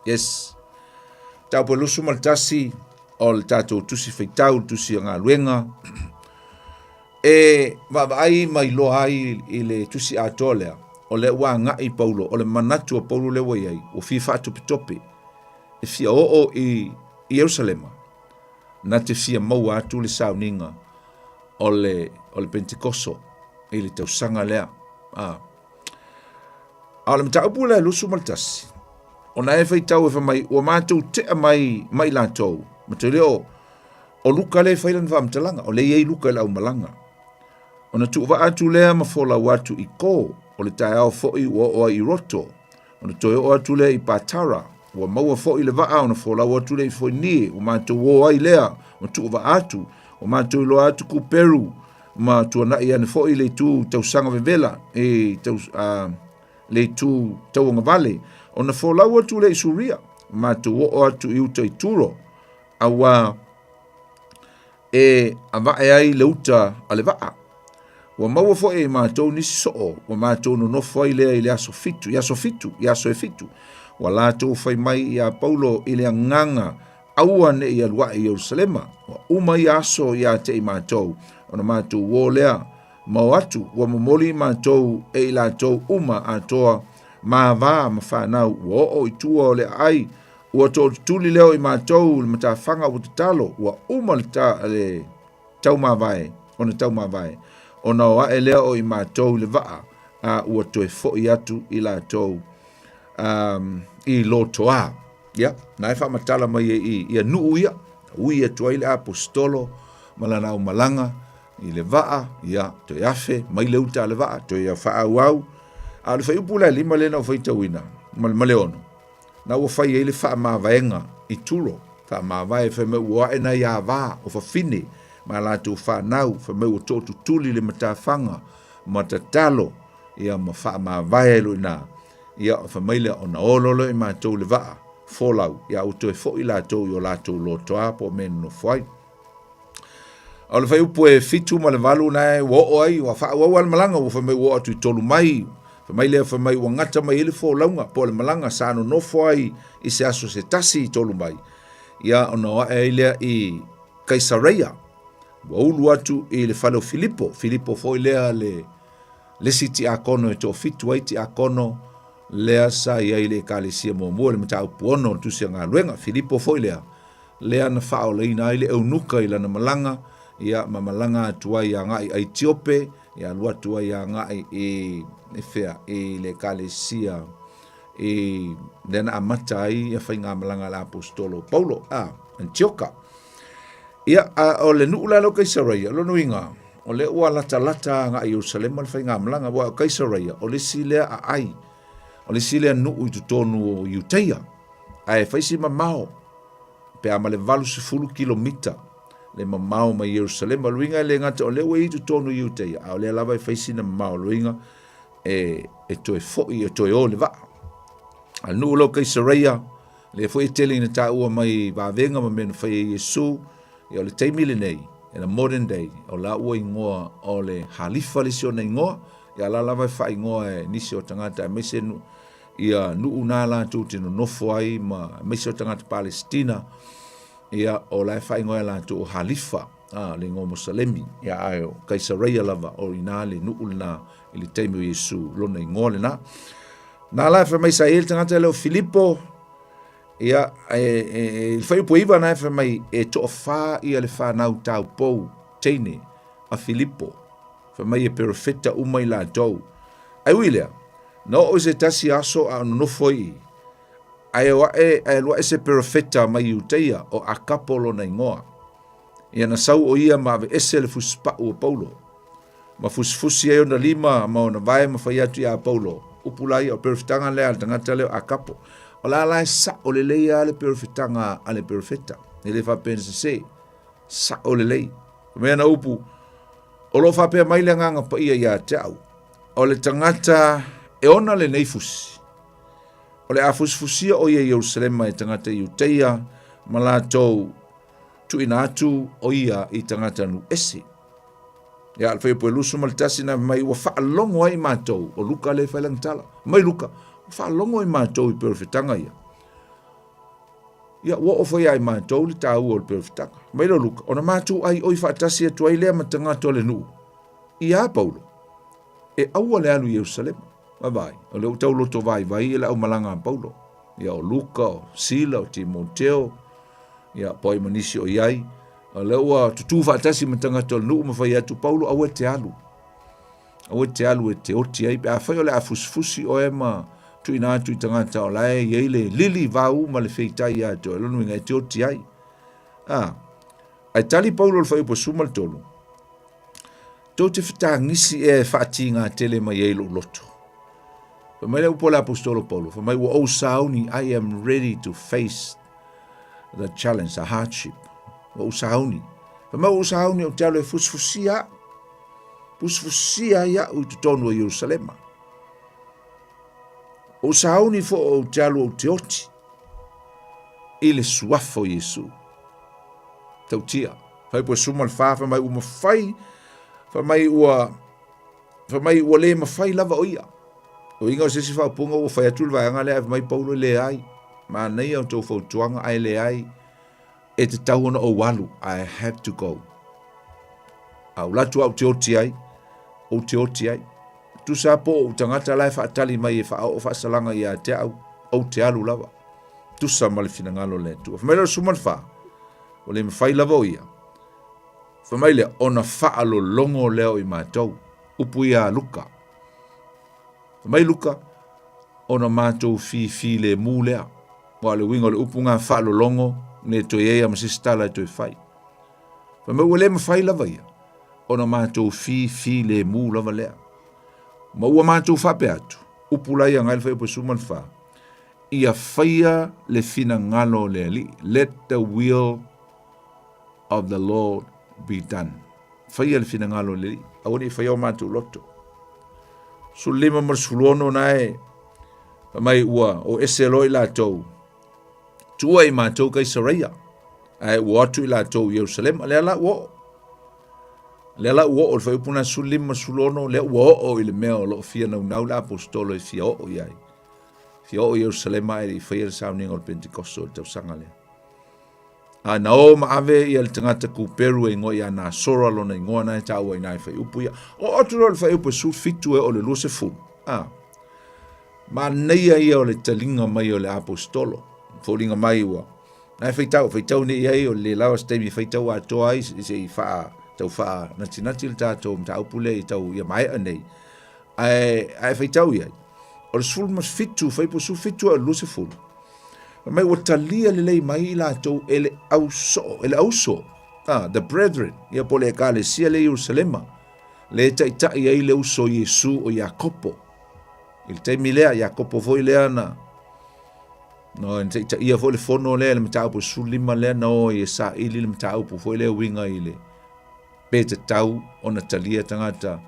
yes, taupu e lusu maltasi, o le tātou tusi feitau, tusi anga luenga, e vavaai mai loa ai i le tusi atolea, o le ua ngai Paulo, o le manatu o Paulo le wai ai, o fifa tope, e fia o i Jerusalema, na te fia maua atu le sauninga, o le Pentekoso, i le tausanga lea. A le mataupu le lusu maltasi, o na e feitau e whamai, o mātou tea mai lātou, mato leo, o luka le whailan whamtalanga, o le iei luka le au malanga. O na tuwa atu lea mafola watu i ko, o le tae au foi o i roto, o na toe o atu lea i Patara, o maua foi le waa, o na fola watu lea i foi nie, o mātou o ai lea, o tuwa atu, o mātou ilo atu ku Peru, ma tuana i ane foi le tu tausanga vevela, le tu tauanga vale, o na fola watu lea i Suria, mātou o atu i uta i Turo, awa a vae ai le uta a le waa. Wa maua fo e mātou nisi soo, wa mātou no nofo ai lea i le aso fitu. Wa lātou fai mai i a Paulo i le nganga aua ne i alua i Jerusalema. Wa uma i aso i a te i mātou, o na mātou wō lea mau atu, wa mamoli mātou e i lātou uma a toa ma ma whanau, wa o i tua o le ai, ua tō tuli leo i mātou le matawhanga o te talo, wa uma le tau mawai, o na tau mawai. O na oa e leo i mātou le waa, ua toe fo i atu i lātou i lotoa. Ia, na e whamatala mai i a nuu ia, ui atua i le apostolo, malana o malanga, i le waa, ia, toe afe, mai le uta le waa, toe a wha au, a le whai upula lima lena o whai tauina, male ono. Na ua whai e le wha mawaenga i turo, wha mawae whai me ua e na ia waa, o whawhine, ma lātou whanau, whamau o tōtu tuli le matawhanga, matatalo, ia ma wha ma vai lo ina, ia o whamaile o na ololo i mātou le waa, fōlau, ia o toi fo i lātou i o lātou lotoa, po menu no whai. O le whai upu e fitu ma le walu nai, wo ai, wa wha ua wal malanga, wo whamau o atu i tolu mai, whamaile a whamau o ngata mai ele fōlaunga, po le malanga, sāno no whai, i se aso se tasi i tolu mai. Ia o na wa e ilea i Kaisareia, wa ulu atu i le whaleo Filipo foi lea le siti a kono e tō fitu aiti a kono lea sa ia i le kālesia mua le mata upu ono tusia ngā luenga, Filipo foi lea na whao le ina i le eunuka i lana malanga, ia ma malanga atua i a ngai a Etiope, ia lua atua i a ngai i whea i le kālesia i lena amata ai a whai ngā malanga la apostolo Paulo, Antioka. Ia, o le nuu lalo Kaisareia, lo nuinga, o le ua lata ngā i Jerusalem, le whai ngā malanga, wa Kaisareia, o le silea a ai, o le silea nuu i tutonu o Iuteia, a e whaisi mamao, pe ama le 20 kilomita, le mamao mai Jerusalem, luinga le ngata, o le ua i tutonu Iuteia, a o le lava e whaisi na mamao, luinga, e toe foi, e toe o le waa. al nu lo Kaisaria le foi tele na ta ua mai va venga ma men fai Yesu ia le taimi le nei in a modern day o la ua ingoa o le halifa le sio na ingoa ia la lava fai ingoa e nisi o tangata me se nu ia nu una la tu tino nofo ai ma me se o tangata Palestina ia o la fai ingoa la tu halifa le ngo Musalemi ia ayo Kaisaria lava o ina le nu ulna ili taimi o Yesu lona ingoa le na la fa mai sa il tangata le Filipo ia il fai po iva na fa mai to fa ia le fa na tau po tene a Filipo fa mai perfetta uma ila do ai wile no o se tasi aso a no foi ai wa lo ese perfetta mai uteia o a capolo na ngoa ia na sau o ia ma ese le fuspa o Paulo ma fusfusi e na lima ma ona vai ma fai atu ia Paulo upulai o perfetanga le al tanga tele a capo o la sa o le lei ale perfetanga ale perfetta ele fa pensa se sa o le lei me na upu o lo fa pe mai le nganga pa ia tau o le tangata e ona le neifus o le afusfusia o ia Jerusalem mai tangata Iuteia malato tu inatu o ia I tangata nu ese ya al fai po lusu maltasi na mai wa fa longo ai matou o luka le fa langtala mai luka fa longo ai matou I perfetanga ia ia wo ofo ia ai matou li tau o perfetanga mai lo luka ona matou ai oi fa tasi tu ai le matanga to le nu ia Paulo e au le alu Jerusalem vai o le tau loto vai le au malanga Paulo ia o Luka o Sila o Timoteo ia poi manisi o iai o le ua tutu fa tasi matanga to nu ma fai atu Paulo au te alu e te oti ai a fai o le afusfusi o ema tu ina atu I tangata o lai ye le lili vau ma le feitai ia to lonu inga te oti ai ai tali Paulo le fai po sumal tolu to te fita ngisi e fati nga tele ma ye Loloto fa mai le upo le apostolo Paulo fa mai ua o sauni I am ready to face the challenge, the hardship o sauni fa mai o sauni o talo e fusfusia ia o tutonu o Jerusalema o sauni fo o talo o te oti I le suafo Yesu tautia fai po sumal fa mai uma fai fa mai ua le mafai lava o ia o inga o sesi fa punga o fai atul vai anga le mai Paulo le ai ma nei o tau fau tuanga ai le ai e te tau ona o walu I have to go au latu au te oti ai tu sa po o tangata lai fa atali mai e fa o fa salanga ia te au te alu lava tu sa male finangalo le tu fa mai lo sumal fa o le mafai lava o ia fa mai le ona fa alo longo leo I matou upu ia Luka fa mai Luka ona matou fi le mulea wa le wingo le upu nga fa alo longo ne to ia ma sistala to fai fa mai o le mafai lava ia ona matou fi le mu lava lea ma ua matou fa pe atu upu lai anga le fai po sumal fa ia faia le fina ngalo le ali let the will of the Lord be done faia le fina ngalo le ali awani faia o matou loto sulima marsuluono nae mai ua o ese loi la tou tua I matou Kaisaria ai ua tu I la tou Jerusalem le la uo o fai puna sulima sulono le uo o I le mea o lo fia nau la apostolo I fia o iai fia o Jerusalem ai I fai le sauninga o Pentecosto o tau sanga le na o ma ave ia le tangata kuperu e ngoi ana sora lona I ngoa na tau ai nai fai upu ia o atu lo le fai upu su fitu e o le luse fu ma neia ia o le talinga mai o le apostolo folinga mai ua nai fai tau ne iai o le lawa stemi fai tau atoa ai se I faa tau faa natinati le tatou mta upule I tau ia mai anei ai fai tau iai o le sul mas fitu fai po su fitu o luse fu mai ua talia le lei mai la tau ele auso the brethren ia po le ekalesia le Jerusalema le taitai ai le uso Yesu o Iakopo il taimi lea Iakopo foi lea na no taitai ia foi le fono lea le mtau po sulima lea no ia sa ili le mtau po foi lea winga ile pe te tau ona talia tangata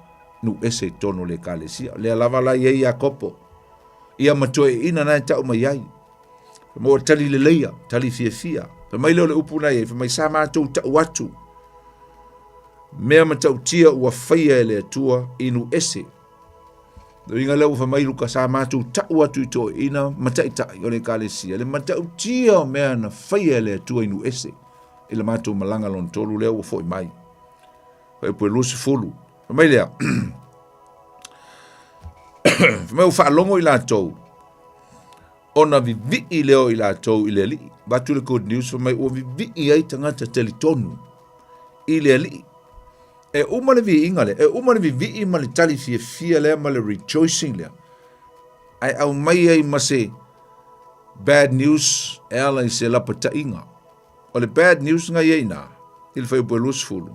nu ese tono le ekalesia le lava la ia Iakopo ia matoe ina na tau mai ai. Mo tali le leia, tali fia. Mai leo le upu na ia, mai sa mātou tau watu. Mea matau tia ua whaia ele atua inu ese. Inga leo mai luka sa mātou tau watu ito ina mataitai o le kalesia. Le matau tia mea na whaia ele atua inu ese. Ila mātou malanga lon tolu leo ua foi mai. Wai pue lusi fulu. Mai lea. Mai ufa longo ila tau. Ona vivi leo ila tau ile li. Batu le good news mai ua vivi ai tangata telitonu. Ile li. E umane vi ingale, e umane vi ma le tali fia le ma le rejoicing le. Ai au mai ai ma se bad news e ala i se lapata inga. O le bad news nga ieina, il fai upuelus fulu.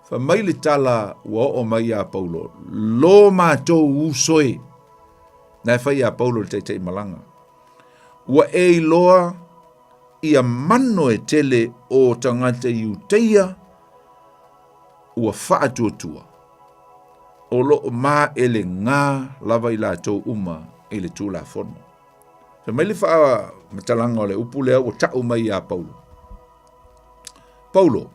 Fa mai le tala ua o mai a Paulo, lo mātou usoi, na e fai a Paulo le teitei malanga. Ua e loa ia mano e tele o tangata iuteia, ua whaatua. O lo ma ele ngā lava i la tau uma i le tū la fono. So mai le wha matalanga o le upu lea o tau mai a Paulo. Paulo,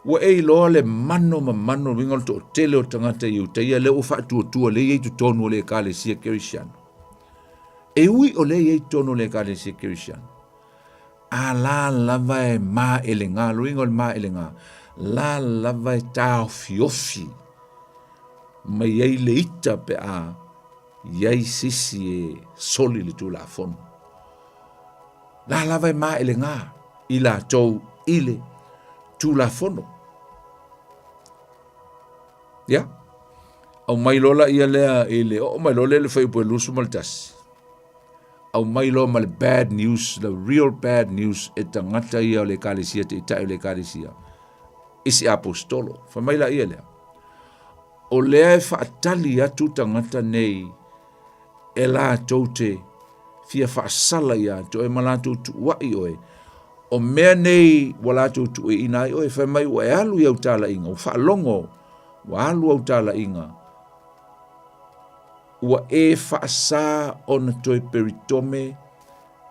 ua e loa le mano ma mano ringal to tele o tangata i uteia le o whaatua le iei tu tonu o le kale sia kerisiano. E ui o le iei tonu o le kale sia kerisiano. A la lava e ma ele ngā, ringal ma ele ngā. La lava e tau fiofi mai ei le ita pe a iai sisi e soli le tu la fono. La lava e ma ele ngā i la tau ile tu la fono. Ya? Au mai lola ia lea ile, o mai lola le fai ue lusu maltasi. Au mai lola ma le bad news, the real bad news e tangata ia o le kalesia te itai o le kalesia. Isi apostolo, fa mai la ia lea. O lea e whaatali atu tangata nei e la taute fia whaasala ia to e malato tu wai oe. O mea nei walato tu e inai oe, fa mai wa e alu iau tala inga, o whaalongo wa alu au tala inga. Ua e whaasa o na toi peritome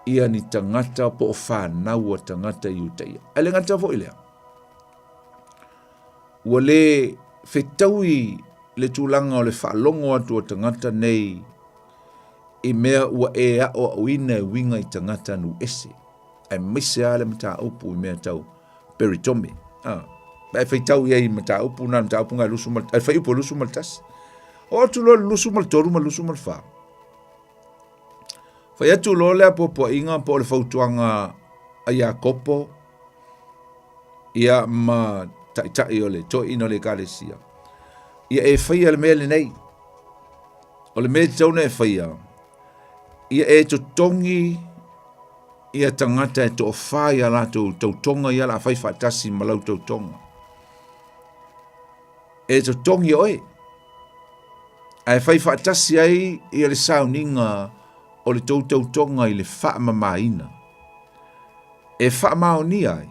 ia ni tangata po o whanau a tangata iuteia. Ele ngata fo ilea. Ua le whetaui le tūlanga o le whaalongo atu o tangata nei i mea ua e a o awina e winga i tangata nu ese. Ai maise ale mata upu i mea tau peritome. Ai whetau iei mata upu na mata upu ngai lusu mal, ai whai upu lusu mal tas. O atu lo lusu mal toru ma lusu mal wha. Whai atu lo lea po inga po le whautuanga a ia kopo ia ma tai ole to ino le kalesia. Ia e whaia le mea le nei. O le mea tauna e whaia. Ia e to tongi ia tangata e to whai a lato tautonga ia la whai whaatasi malau tautonga. E to tongi oe. Ai whai whaatasi ai ia le sauninga o le tautonga i le wha mamaina. E wha maoni ai.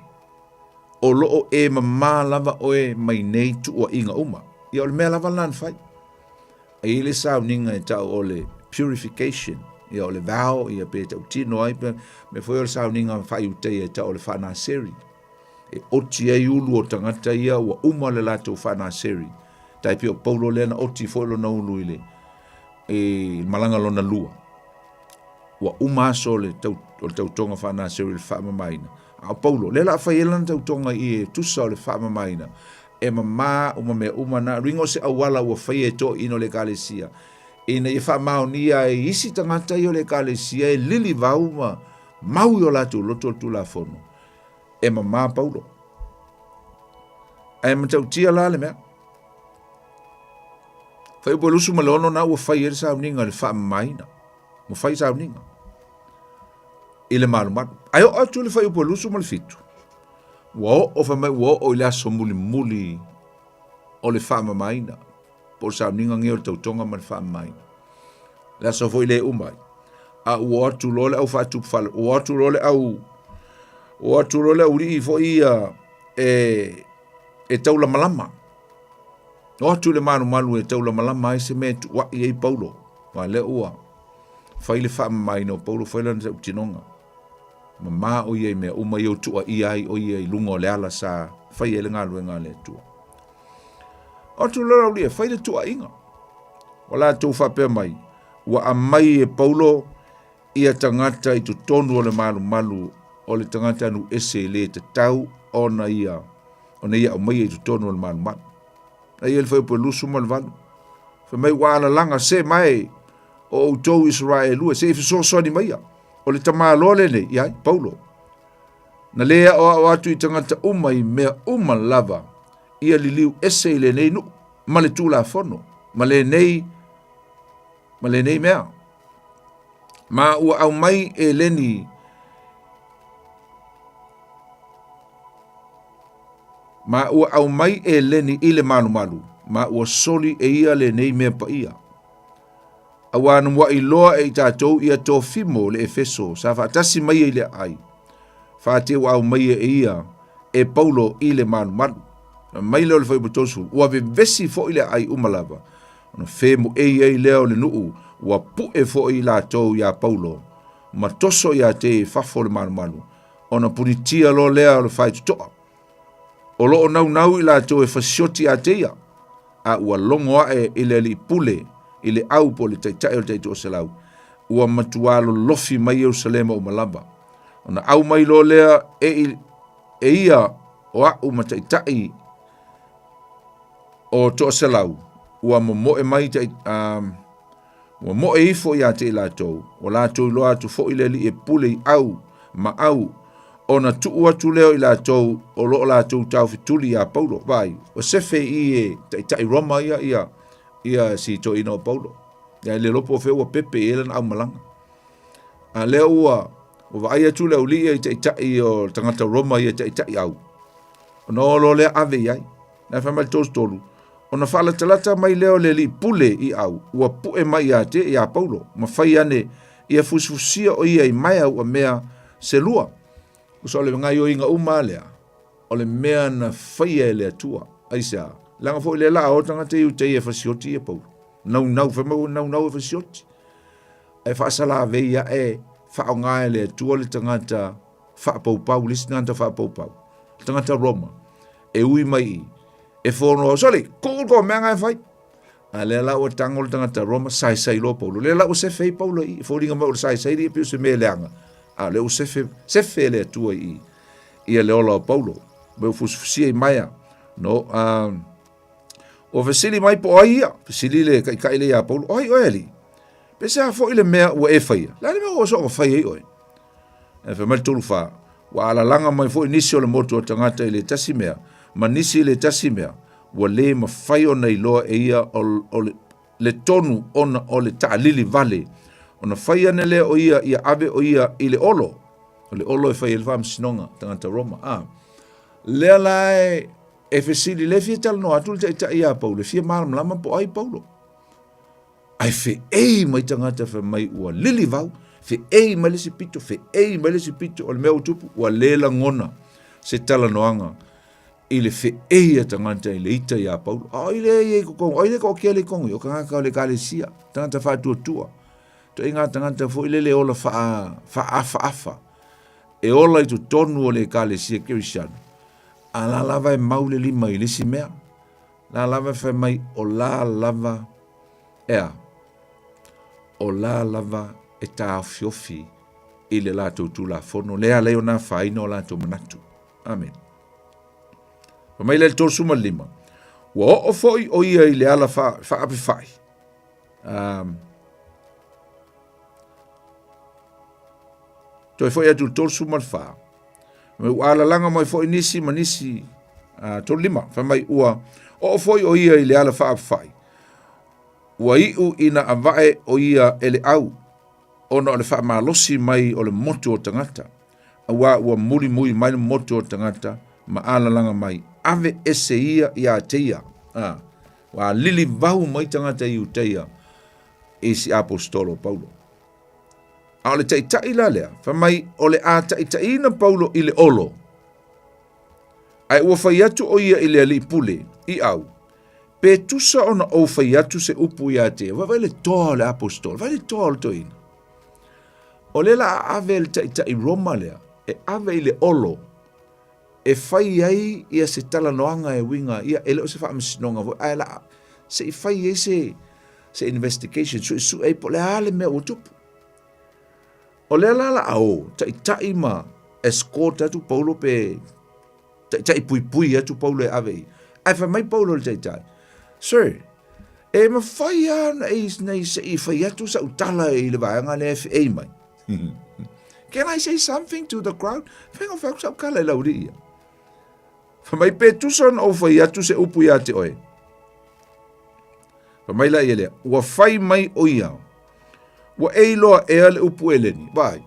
O loo e mamā lava oe mai nei tu o inga uma. Ia o le mea lava lan fai. E ile sao ninga e tau o le purification. Ia o le vau, ia pe tau tino ai, me foi o le sao ninga fai utei e tau o le whana seri. E oti e ulu o tangata ia ua uma le lato whana seri. Tai pio paulo lena oti foi lo na ulu ile. E malanga lona lua. Ua uma aso le tau tonga whana seri le wha mamaina. A Paulo, le la fai elan tau tonga i e tusa o le wha mamaina. E mamā uma mea uma na ringo se awala ua fai e to ino le kalesia. E na i wha maonia e isi tangata i o le kalesia e lili vauma mau i o latu loto tu la fono. E mamā Paulo. E matau tia la le mea. Fai ua lusu malono na ua fai e sa uninga le wha mamaina. Mo fai sa uninga. Ile malumat. Ayo atu le fai upo lusu mal fitu. Wa o fa mai wa o ile aso muli o le fa mamaina. Por sa ninga ngeo tau tonga mal fa mamaina. La so foi le umai. A wa atu lole au fa tu fal. Wa atu lole au. Wa atu lole au ri fo ia e tau la malama. O tu le malu e tau la malama ai se me tu wa i Paulo. Ma le ua. Fai le wha mai no Paulo fai lana sa utinonga. Ma o iei mea uma i o tua i ai o iei lunga o le ala sa fai e le ngalu e ngā le tua. O tu lara ulia fai le tua inga. O la tau whapea mai. Wa a mai e Paulo ia tangata i tu tonu o le malu o le tangata anu ese le te tau ona ia. Ona ia o mai e tu tonu o le malu. Na ia le fai po lusu ma le valu. Fai mai wāna langa se mai o utou Israelua se fisoso ni mai. O le tamalo le ne, iai, Paulo. Na lea o atu i tangata umai mea lava. Ia li liu ese i le nei nu. Ma le tūla fono. Ma le nei mea. Ma ua au mai e leni. Ma ua au mai e leni i le malu. Ma ua soli e ia le nei mea pa ia. Awana mua i loa e tātou ia tō fimo le Efeso. Sa whaatasi mai e le ai. Whaate ua au mai e ia e Paulo i le malu. Mai leo le whaibutosu. Ua vesi fo i le ai umalava. Ona whemo e leo le nuu. Ua pu e fo i la tō ia Paulo. Ma toso ia te fafo le malu. Ona punitia lo lea le whaitutoa. O loo nau i la tō e fasioti a te ia. A ua longo ae i le li pule. I le au po le taitai o le taitu o se lau. Ua matualo lofi mai Jerusalema o malaba. Ona au mai lo lea e ia o au mataitai o to se lau. Ua moe mai ua moe ifo ia te la tau. O la tau loa tu fo i le li e pule i au ma au. Ona tuu atu leo i la tau o lo la tau tau fituli ia Paulo. Vai, o sefe i e taitai Roma ia si to ina o Paulo. Ia le lopo fe ua pepe e lan au malanga. A leo ua vai atu leo li e taitai o tangata Roma ia taitai au. Ona o lo lea ave iai. Na whamal tos tolu. Ona whala talata mai leo le li pule i au. Ua pue mai ia te ia Paulo. Ma whai ane ia fusifusia o ia i mai au a mea se lua. Usa ole ngai o inga umalea. Ole mea na whai e lea tua. Aisa. Langa fo le la o tanga te te e fasioti e Paulo. Nau e fasioti. E fasala veia e fa ngai le tua le tangata fa pau lisi nganta fa pau. Tangata Roma. E ui mai e fono sole ko mea ngai fai. A le la o tangol tangata Roma sai lo Paulo. Le la o se fei Paulo i fo ringa mo sai ri piu se me leanga. A le o se fe le tua i le ola Paulo. Be fusia i maia. No o vesili mai po ia, vesili le kai le ia Paulo. Oi ali. Pesa fo ile mea o e fai. La le o so fai ai oi. E fe mal tulu fa. Wa ala langa mai fo inisio le moto tangata ile tasimea. Manisi le tasimea. Wa le ma fai ona i loa e ia o le tonu ona o le ta'alili vale. Ona fai ane le o ia ave o ia i le olo. O le olo e fai il fam sinonga tangata Roma. Le lai e fesili le fie tal no atul ta ia Paulo. Fie maram lama po ai Paulo. Ai fe mai tangata fe mai ua lili vau. Fe mai le sipito. Fe mai le sipito. O le mea utupu. Ua lela ngona. Se tala noanga. Ile fe tangata ile ita ia Paulo. Ile kokong. Ile ko kia le kongi. O kangaka o le kale sia. Tangata faa tua. To inga tangata fo ile le ola faa afa. E ola i tu tonu o le kale sia kirisiano. A la lava e maule lima i lisi mea. La lava e mai o la lava o la lava e ta fiofi i le lato tu la fono. Lea leo na faina o lato manatu. Amen. Mai le to suma lima. Wa o foi o ia i le ala fa api fai. To foi atu to suma fa. Me ala langa mai foi nisi manisi to lima fa mai ua o foi o ia i le ala fa fai. Ua iu ina avae o ia ele au ona o le fa malosi mai o le moto o tangata. Ua muri mai le moto o tangata ma ala langa mai ave ese ia teia. Wa lili vau mai tangata i uteia isi apostolo Paulo. A le taitai la lea, fa mai o le a taitai na Paulo i le olo. Ai ua fai atu o ia i le ali pule, i au. pe tusa ona o fai atu se upu ia te, vai le toa le apostol, vai le toa le toina. O le la ave le ta i Roma lea, e ave i le olo, e fai ai ia se tala noanga e winga, ia ele o se wha amasinonga, ai la, se i fai ai se investigation, su ei po le ale mea o tupu. O le la au, ta i ma, escort atu Paulo pe, ta i pui atu Paulo e ave i. Ai fa mai Paulo le tai. Sir, e ma fai ana nei se i fai atu sa utala i le vaanga le FA mai. Can I say something to the crowd? Whenga whau sa ukala i lauri ia. Fa mai pe tuson o fai atu se upu ia te oe. Fa mai la i elea, ua fai mai o ia. Ua eiloa ea le upu eleni. Vai,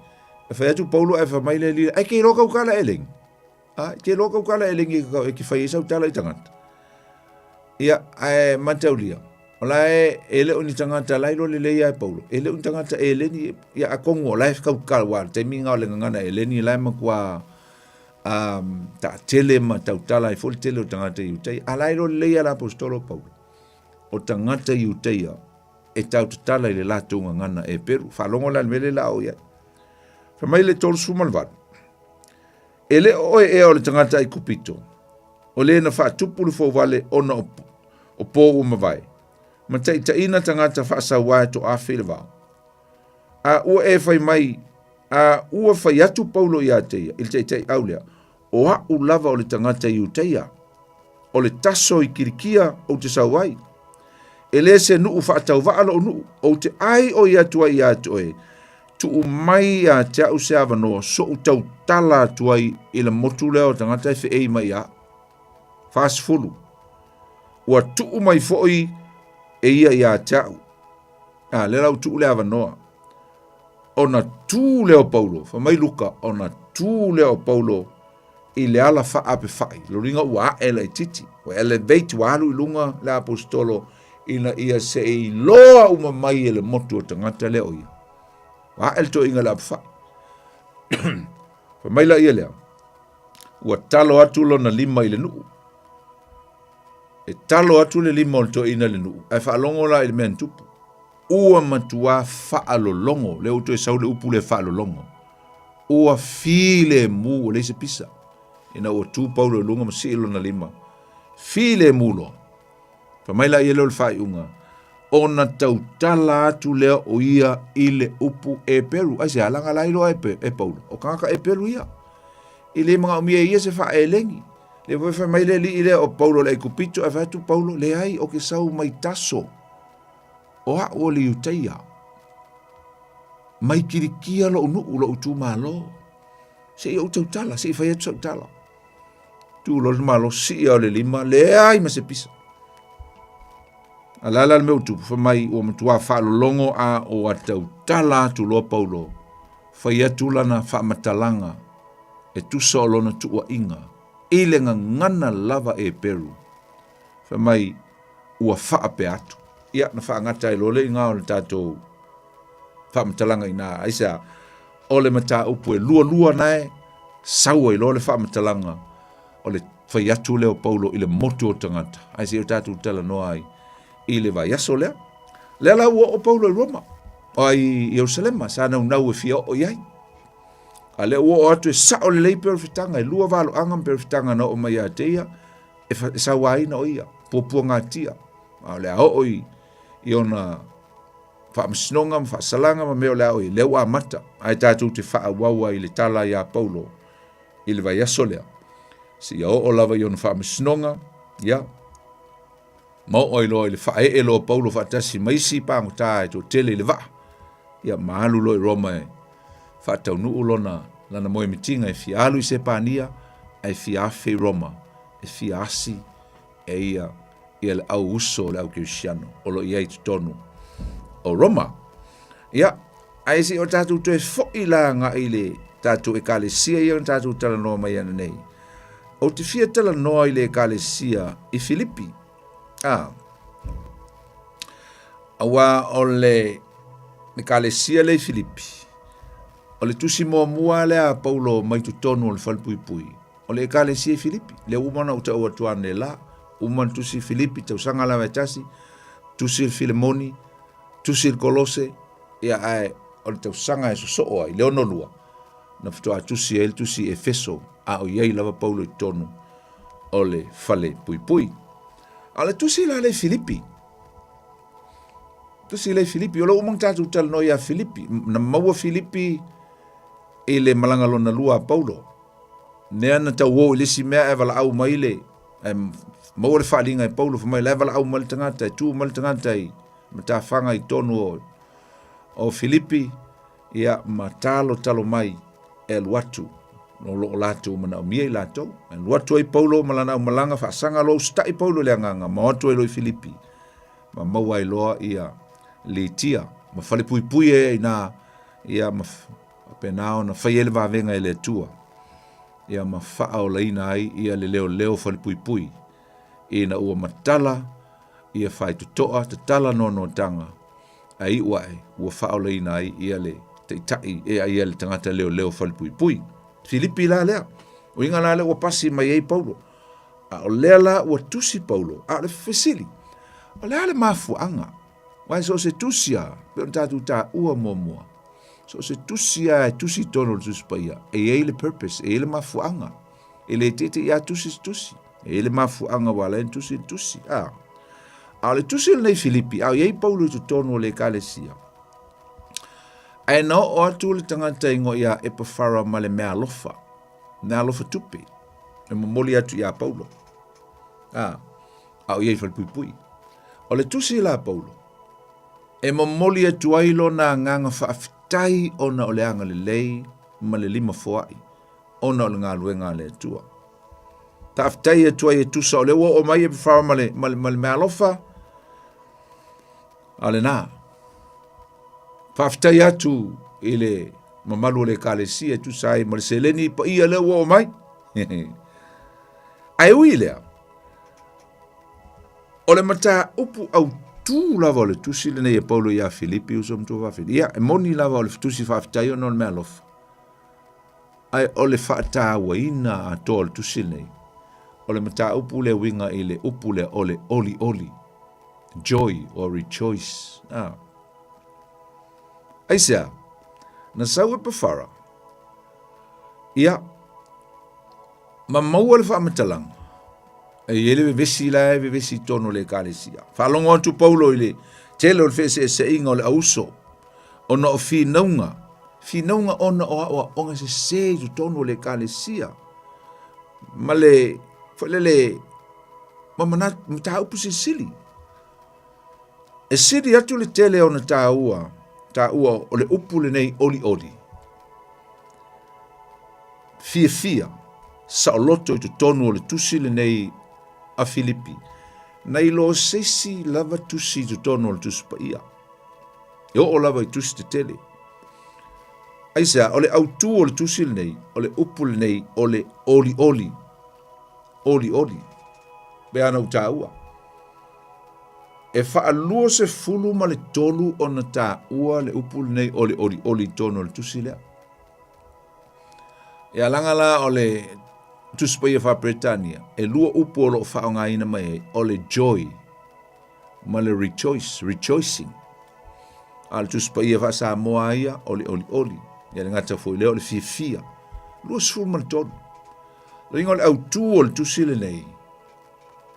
e fai atu Paulo e fa mai le lira, ai kei loka ukala eleng. Kei loka ukala eleng e ki fai isa utala i tangata. Ia, mantaulia. Ola ele o ni tangata lailo le leia e Paulo. Ele o ni tangata eleni, ia a kongo, lai kau kalwa, te minga o le ngana eleni, lai makua ta tele ma tautala, e fol tele o tangata i utai. A lailo le leia la apostolo Paulo. O tangata i utai e tautala i le latunga ngana e Peru. Whalongo la mele la o ia. Whamai le tolu sumalvat. Ele oe o le tangata i kupito. O le na wha tupulu fo vale ona o po umawai. Ma ta ina tangata wha sa wae to a while vau. A ua e whai mai, a ua whai atu Paulo i a teia, il tei aulea, o a u lava o le tangata i uteia, o le taso i kirikia o te sa wai. E le se nuu wha atau waalo o nuu, o te ai o i atua i atoe, tu u mai a te au se avanoa, so u tau tala atuai i la motu leo tangata i whi mai a. Fast fulu. Ua tuu mai foi e ia i a tau. Le lau tuu lea vanoa. Ona tū leo Paulo, fa mai luka, ona tū leo Paulo i le ala wha ape whai. Lo ringa ua ele i titi. Wa elevate wa alu i lunga le apostolo ina ia se i loa uma mai ele motu o tangata leo ia. Wa el to inga le ape whai. Fa mai la ia lea. Ua talo atu lo na lima i le nuu. E talo atu le lima o le to ina le nuu. Ai whaalongo la i le mea ntupu. Ua matua whaalolongo. Le uto e sau le upu le whaalolongo. Ua file mu o le se pisa. Ina ua tū Paulo lunga ma si ilo na lima. File mu lo. Pa mai la i elo le whai unga. Ona tau tala atu lea o ia i le upu e Peru. Ai se alanga lailo e Paulo. O kanga e Peru ia. I le mga umia ia se wha e lengi. Le whai mai le li i le o Paulo le kupito e whatu Paulo le ai o ke sau mai taso. O a o le utaia. Mai kirikia lo unu lo utu malo. Se i utau tala, se i whai atu tala. Tu lo malo si i o le lima, le ai ma se pisa. Alala le meu tupu, whamai o matua whaalolongo a o atau tala tu loa Paulo. Whai atu lana whaamatalanga e tusa o lona tua inga. Ile ngana lava e Peru. Whamai ua whaape atu. Ia na whaangata i lole i ngā o le tātou whaamatalanga i nā aisa o le mata upu e lua nae saua i lole whaamatalanga o le whai atu leo Paulo i le motu o tangata. Aisa i o tātou tala noa ai i le vai aso lea. Lea la ua o Paulo i Roma o ai Jerusalema sa nau e fia o iai. A le ua o atu e sao le lei perfitanga e lua valo angam perfitanga na o mai a teia e sa waina o ia popua ngā tia. A le a o i ona whaamasnonga, whaasalanga ma meo lea oi, leo a mata, ai tātou te whaawaua i le tala i a Paulo, i le vai aso lea. Si a o lava i ona whaamasnonga, ia, ma o i loa i le whae e loa Paulo whaatasi maisi pāngo tā e tō tele i le vaa. Ia, maalu lo i Roma e whaatau nuu lona, lana moe mitinga e fialu i se pānia, ai fiafe i Roma, e fiasi e ia, ia le au uso le au kirisiano, o lo iai tutonu o Roma. Ia, ai si o tātou toe fo'i la ngā i le tātou e kālesia ia tātou tala noa mai ana nei. O te fia tala noa i le kālesia i Filipi. Awa o le kālesia le Filipi. O le tusi mua le a Paulo mai tutonu o le falpui. O le kālesia i Filipi. Le umana o ta ua tuane la, Uman tusi Filipi tau sanga la tasi, tusi Filemoni, tusi Kolose, ia ai o tau sanga e so ai leono lua. Na fitoa tusi el tusi Efeso a o iei lava Paulo i tonu o le fale pui. Ale tusi la le Filipi. Tusi le Filipi, o lo umang tatu tal no ia Filipi. Na maua Filipi e le malangalona lua a Paulo. Nea na tau wou ilisi mea e wala au maile. Maua le whaalinga e Paulo whamai le wala au mali tangata e tū mali tangata i matawhanga i tonu o Filipi ia matalo talo mai e luatu. No lo lato mana o mia i lato. E luatu ai Paulo malana au malanga whaasanga lo stai Paulo le anganga. Maotu e lo i Filipi. Ma maua i loa ia le tia. Ma whale pui e ina ia ma penao na whaiele wawenga e le tua. Ia ma wha o leina ai ia le leo whale pui. Ina ua matala ia whai tutoa te tala no tanga. Ai uae ua wha o leina ai ia le teitai e ia le tangata leo whale pui. Filipi la lea. O inga la lea ua pasi mai ei Paulo. A o lea la ua tusi Paulo. A le fesili. O lea le mafuanga. Wai so se tusia. Pe on tatu ta ua mua. So se tusia e tusi tono le tusi paia. E ei le purpose. E ei le mafuanga. E le tete ia tusi. E le mafuanga wala en tusi. A le tusi le nei Filipi. A ei Paulo i tu tono le kalesia. Ai no o atu le tangata ingo ia Epafara ma le mea alofa tupe. E momoli atu ia Paulo. Au iei whalpui. O le tusi la Paulo. E momoli atu ailo na nganga whaafitai ona o le anga le lei ma le lima foai. Ona o le ngā luenga le atua. Ta afitai atu ai e tusa o le o mai Epafara ma le mea alofa. Ale nā. Whaafitai atu i le mamalu le kālesia tu sai ma le seleni pa ia le o mai. Ai ui lea. O le mata upu au tū lava o le tusi le nei e Paulo ia Filipi usom tu whawhiri. Ia e moni lava o le tusi whaafitai o no le mea lofa. Ai o le whaata waina a toa le tusi nei. O le mata upu le winga i le upu le ole oli. Joy or rejoice. Aisea, na sau Epafara, ia, ma maua le whaamatalang, e ele vesi la e vesi tono le kālesia. Whalongo atu Paulo i le tele o le whese e se inga o le auso, ona o whinaunga ona o awa onga se tu tono le kālesia. Ma le, ma mta upu se sili. E siri atu le tele o na ta ua o le upu le nei oli. Fia, sa o loto i tu tonu o le tusi le nei a Filipi. Na i lo sesi lava tusi tu tonu o le tusi pa ia. E o lava i tusi te tele. Aisea, o le autu o le tusi le nei, o le upu le nei, o le oli. Beana uta ua. E whaalua se fulu ma le tolu o na tā ua le upu nei o le oli tono le tusi lea. E alanga la o le tusi pa ia wha Bretania, e lua upu o lo whaonga ina mai o le joy, ma le rejoicing. A le tusi pa ia wha Samoa ia o le oli. Ia le ngata fo i leo le fia. Lua se fulu ma le tolu. Lo ingo le autu o le tusi le nei,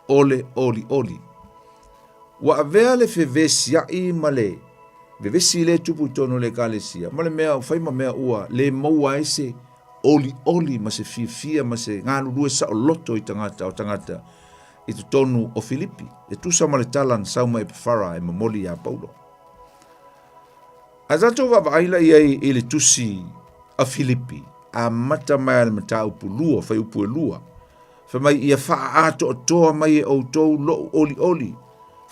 o le oli. Wa avea le fevesi ai male. Vevesi le tupu tono le kālesia. Ma le mea, whaima mea ua, le maua ese oli ma se fia ma se ngānu lue sa o loto i tangata i tu tonu o Filipi. E tusa ma le talan sauma Epafara e mamoli a Paulo. A zato wa aila i le tusi a Filipi. A mata mai le mata upu lua, whai upu e lua. Whamai ia wha ato o toa mai e o tou lo oli.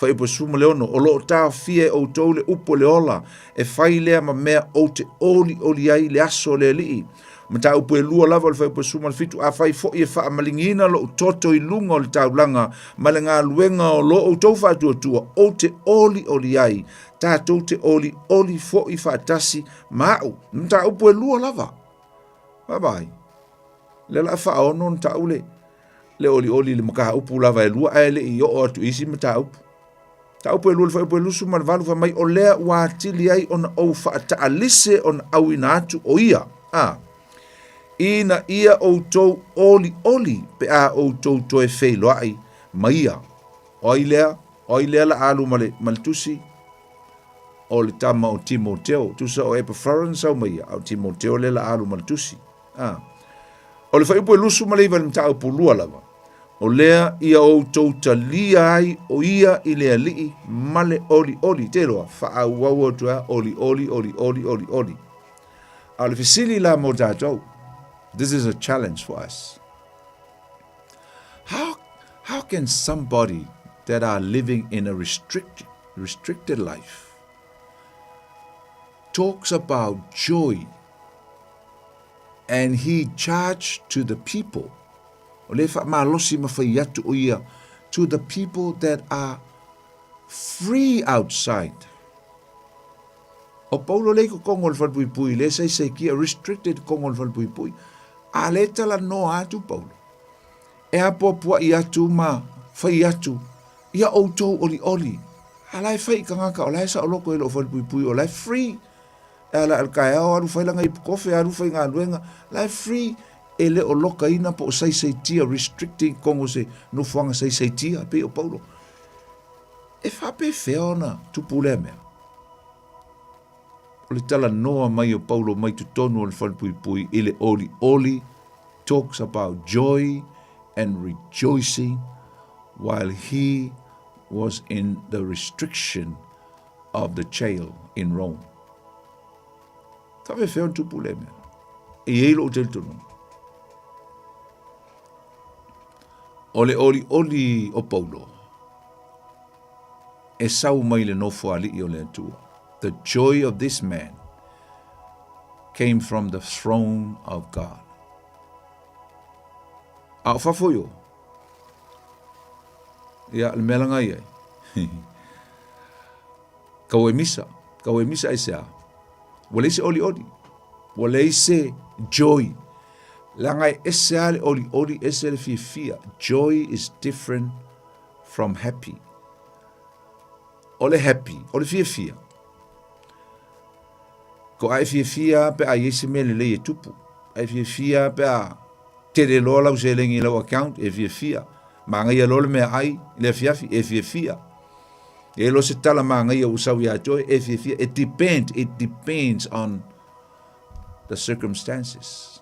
Whai upo suma leono, o lo tā fie o tou le upo le ola, e whai lea ma mea o te oli ai le aso le lii. Ma tā upo e lua lava le whai upo suma le fitu, a whai fo i e wha malingina lo toto i lunga o le taulanga, ma le ngā luenga o lo o tou whātua, o te oli ai, tā tou te oli fo i whātasi, ma au, ma tā upo e lua lava. Bye. Le la wha ono ta ule, le oli le maka upu lava e lua ai le i o atu isi mata upu. Ta upu e lua le fa upu e lusu ma le valu fa mai o lea ua atili ai ona au fa ta alise ona au ina atu o ia. Ina ia outou oli pe a outou toe feiloai ma ia. Oi lea la alu ma le tusi o le tama o Timoteo, tusa o Epaphroditus au mai au Timoteo le la alu ma le tusi. O le fa upu e lusu ma le iwa le mta upu lua lava. O lea ia outou talia ai o ia i lea lii ma le oli te loa fa au au atua oli. A le fisili la mo tātou. This is a challenge for us. How can somebody that are living in a restricted life talks about joy and he charged to the people to the people that are free outside? O Paulo le ko kongol fal pui le sai kia restricted kongol fal pui a le tala no atu Paulo e a popua i atu ma fai atu ia outou oli a lai fai kangaka o lai sa o loko e lo fal pui o lai free e la alkae au aru fai langa i kofe aru fai ngā luenga lai free e le o loka ina po sai tia restricting kongo se no fuanga sai tia pe o Paulo e fa pe feona tupule mea. O le tala noa mai o Paulo mai tu tonu o le whanpui i le oli talks about joy and rejoicing while he was in the restriction of the jail in Rome. Tawe whewon tupu le mea. E eilo o tele tonu. O le oli o Paulo. E sau mai le nofo ali i o le atua. The joy of this man came from the throne of God. A whafoio. Ia, le melanga ia. Kau e misa e sea. Wale se oli. Wale se joy. Langa e sea le oli e se le fia. Joy is different from happy. Ole happy, ole fia. Ko ai fia pe a yesi mele le tupu. Ai fia pe a tere lola uselengi lo account e fia. Manga ia lole me ai le fia. E lo se tala manga ia usau ia joy e fia. It depends on the circumstances.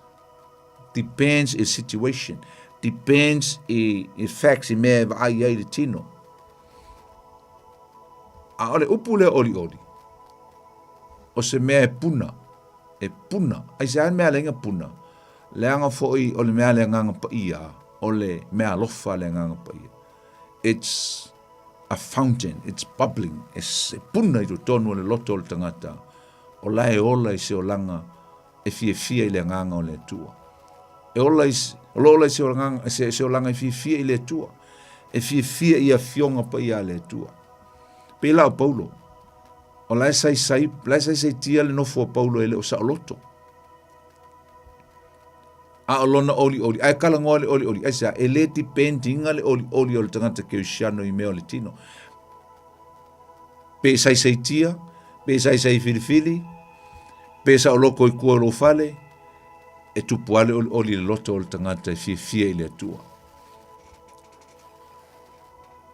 Depends in situation. Depends in facts in me ai le tino. A ole upu le oli. O se mea e puna. Ai se an mea lenga puna. Leanga foi o le mea lenga pa ia. O le mea lofa lenga pa ia. It's a fountain. It's bubbling. Es e puna i to tonu le loto o le tangata. O la e ola i se o langa e fia i le nganga o le tua. E ola i se o langa se o langa e fia i le tua. E fia i a fionga pa ia le tua. Pe la o Paulo. O lai sai tia le nofo Paulo ele o sa loto. A olona oli. Ai kala ngoa le oli. Ai sa ele dependinga le oli o le tangata ke usiano i meo le tino. Pe sai tia. Pe sai filifili. Pe sa o loko i kua lo fale. E tupu ale oli le loto o le tangata i fia i le atua.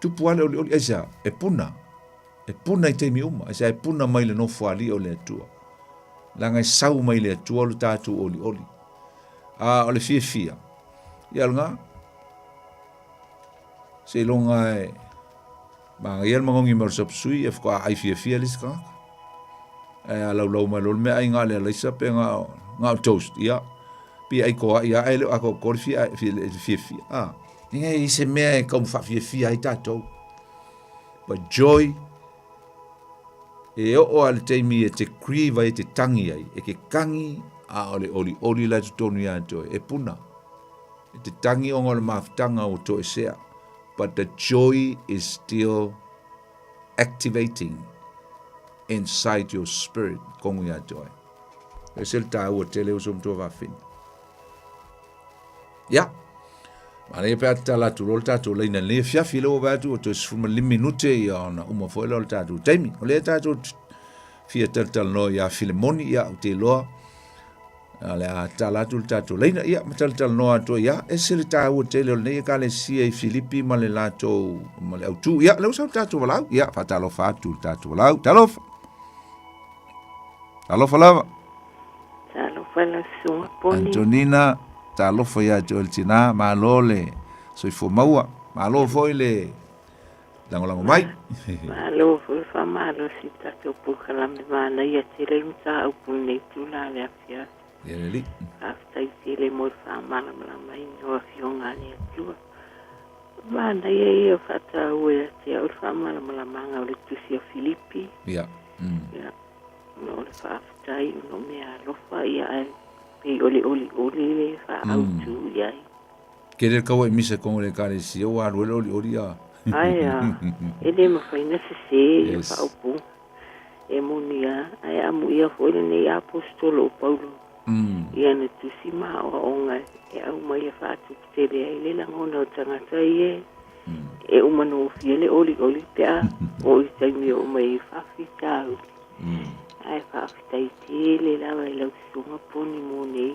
Tupu ale oli. Ai sa e puna. E puna i teimi uma, e puna mai le nofo ali o le atua. Langa e sau mai le atua o le tātu oli. O le fia. Ia nga, se longa e, manga ial mangongi maro sapsui, e fkoa ai fia lis kaka. E a lau mai lol mea ai ngā le alaisa pe ngā toast, ia. Pia ai koa, ia ai leo ako kore fia. Inga i se mea e kaum fa fia ai tātou. But joy, e o ale teimi e te kriva e te tangi ai, e ke kangi a ole oli la tutonu ia toi, e puna. E te tangi o ngole mafutanga o toi sea, but the joy is still activating inside your spirit, kongu ia toi. E sel tā ua tele usum tua wafini. Ya, Ale pe tala tu lo tatu le na le fiafi lo va tu to sfuma le minute ya ona uma fo lo tatu taimi o le tatu fia tal no ya filemoni ya te lo ale a tala tu tatu le ya tal no ato ya e se le tau te le ne ka le si e Filipi ma le lato ma le tu ya le so tatu wala ya fa talo fa tu tatu wala talo lava talo fa la sua poni Antonina talo fa ya joltina malole so fo maua malo fo ile lango mai malo fo fa malo si tato pukala me mana ia tele mta upu nei tula le afia Yeli afta tele mo fa mana mai no afionga ni tua mana ia fata ue te o fa mana manga o le tusia Filipi ya ya no le fa aftai no me alofa ia e oli le fa autu ia Querer kawa misa con le kare si o a oli ya. Aya, ele me foi necessário para o pão. E monia, aí a mulher foi nem apostolo Paulo. E a netusima o onga e a uma ia fatu tere ele na ona tanga tai e uma no fiele oli pea o sai mi o mai fa fita. Ai fa fita tele la la sunga poni moni.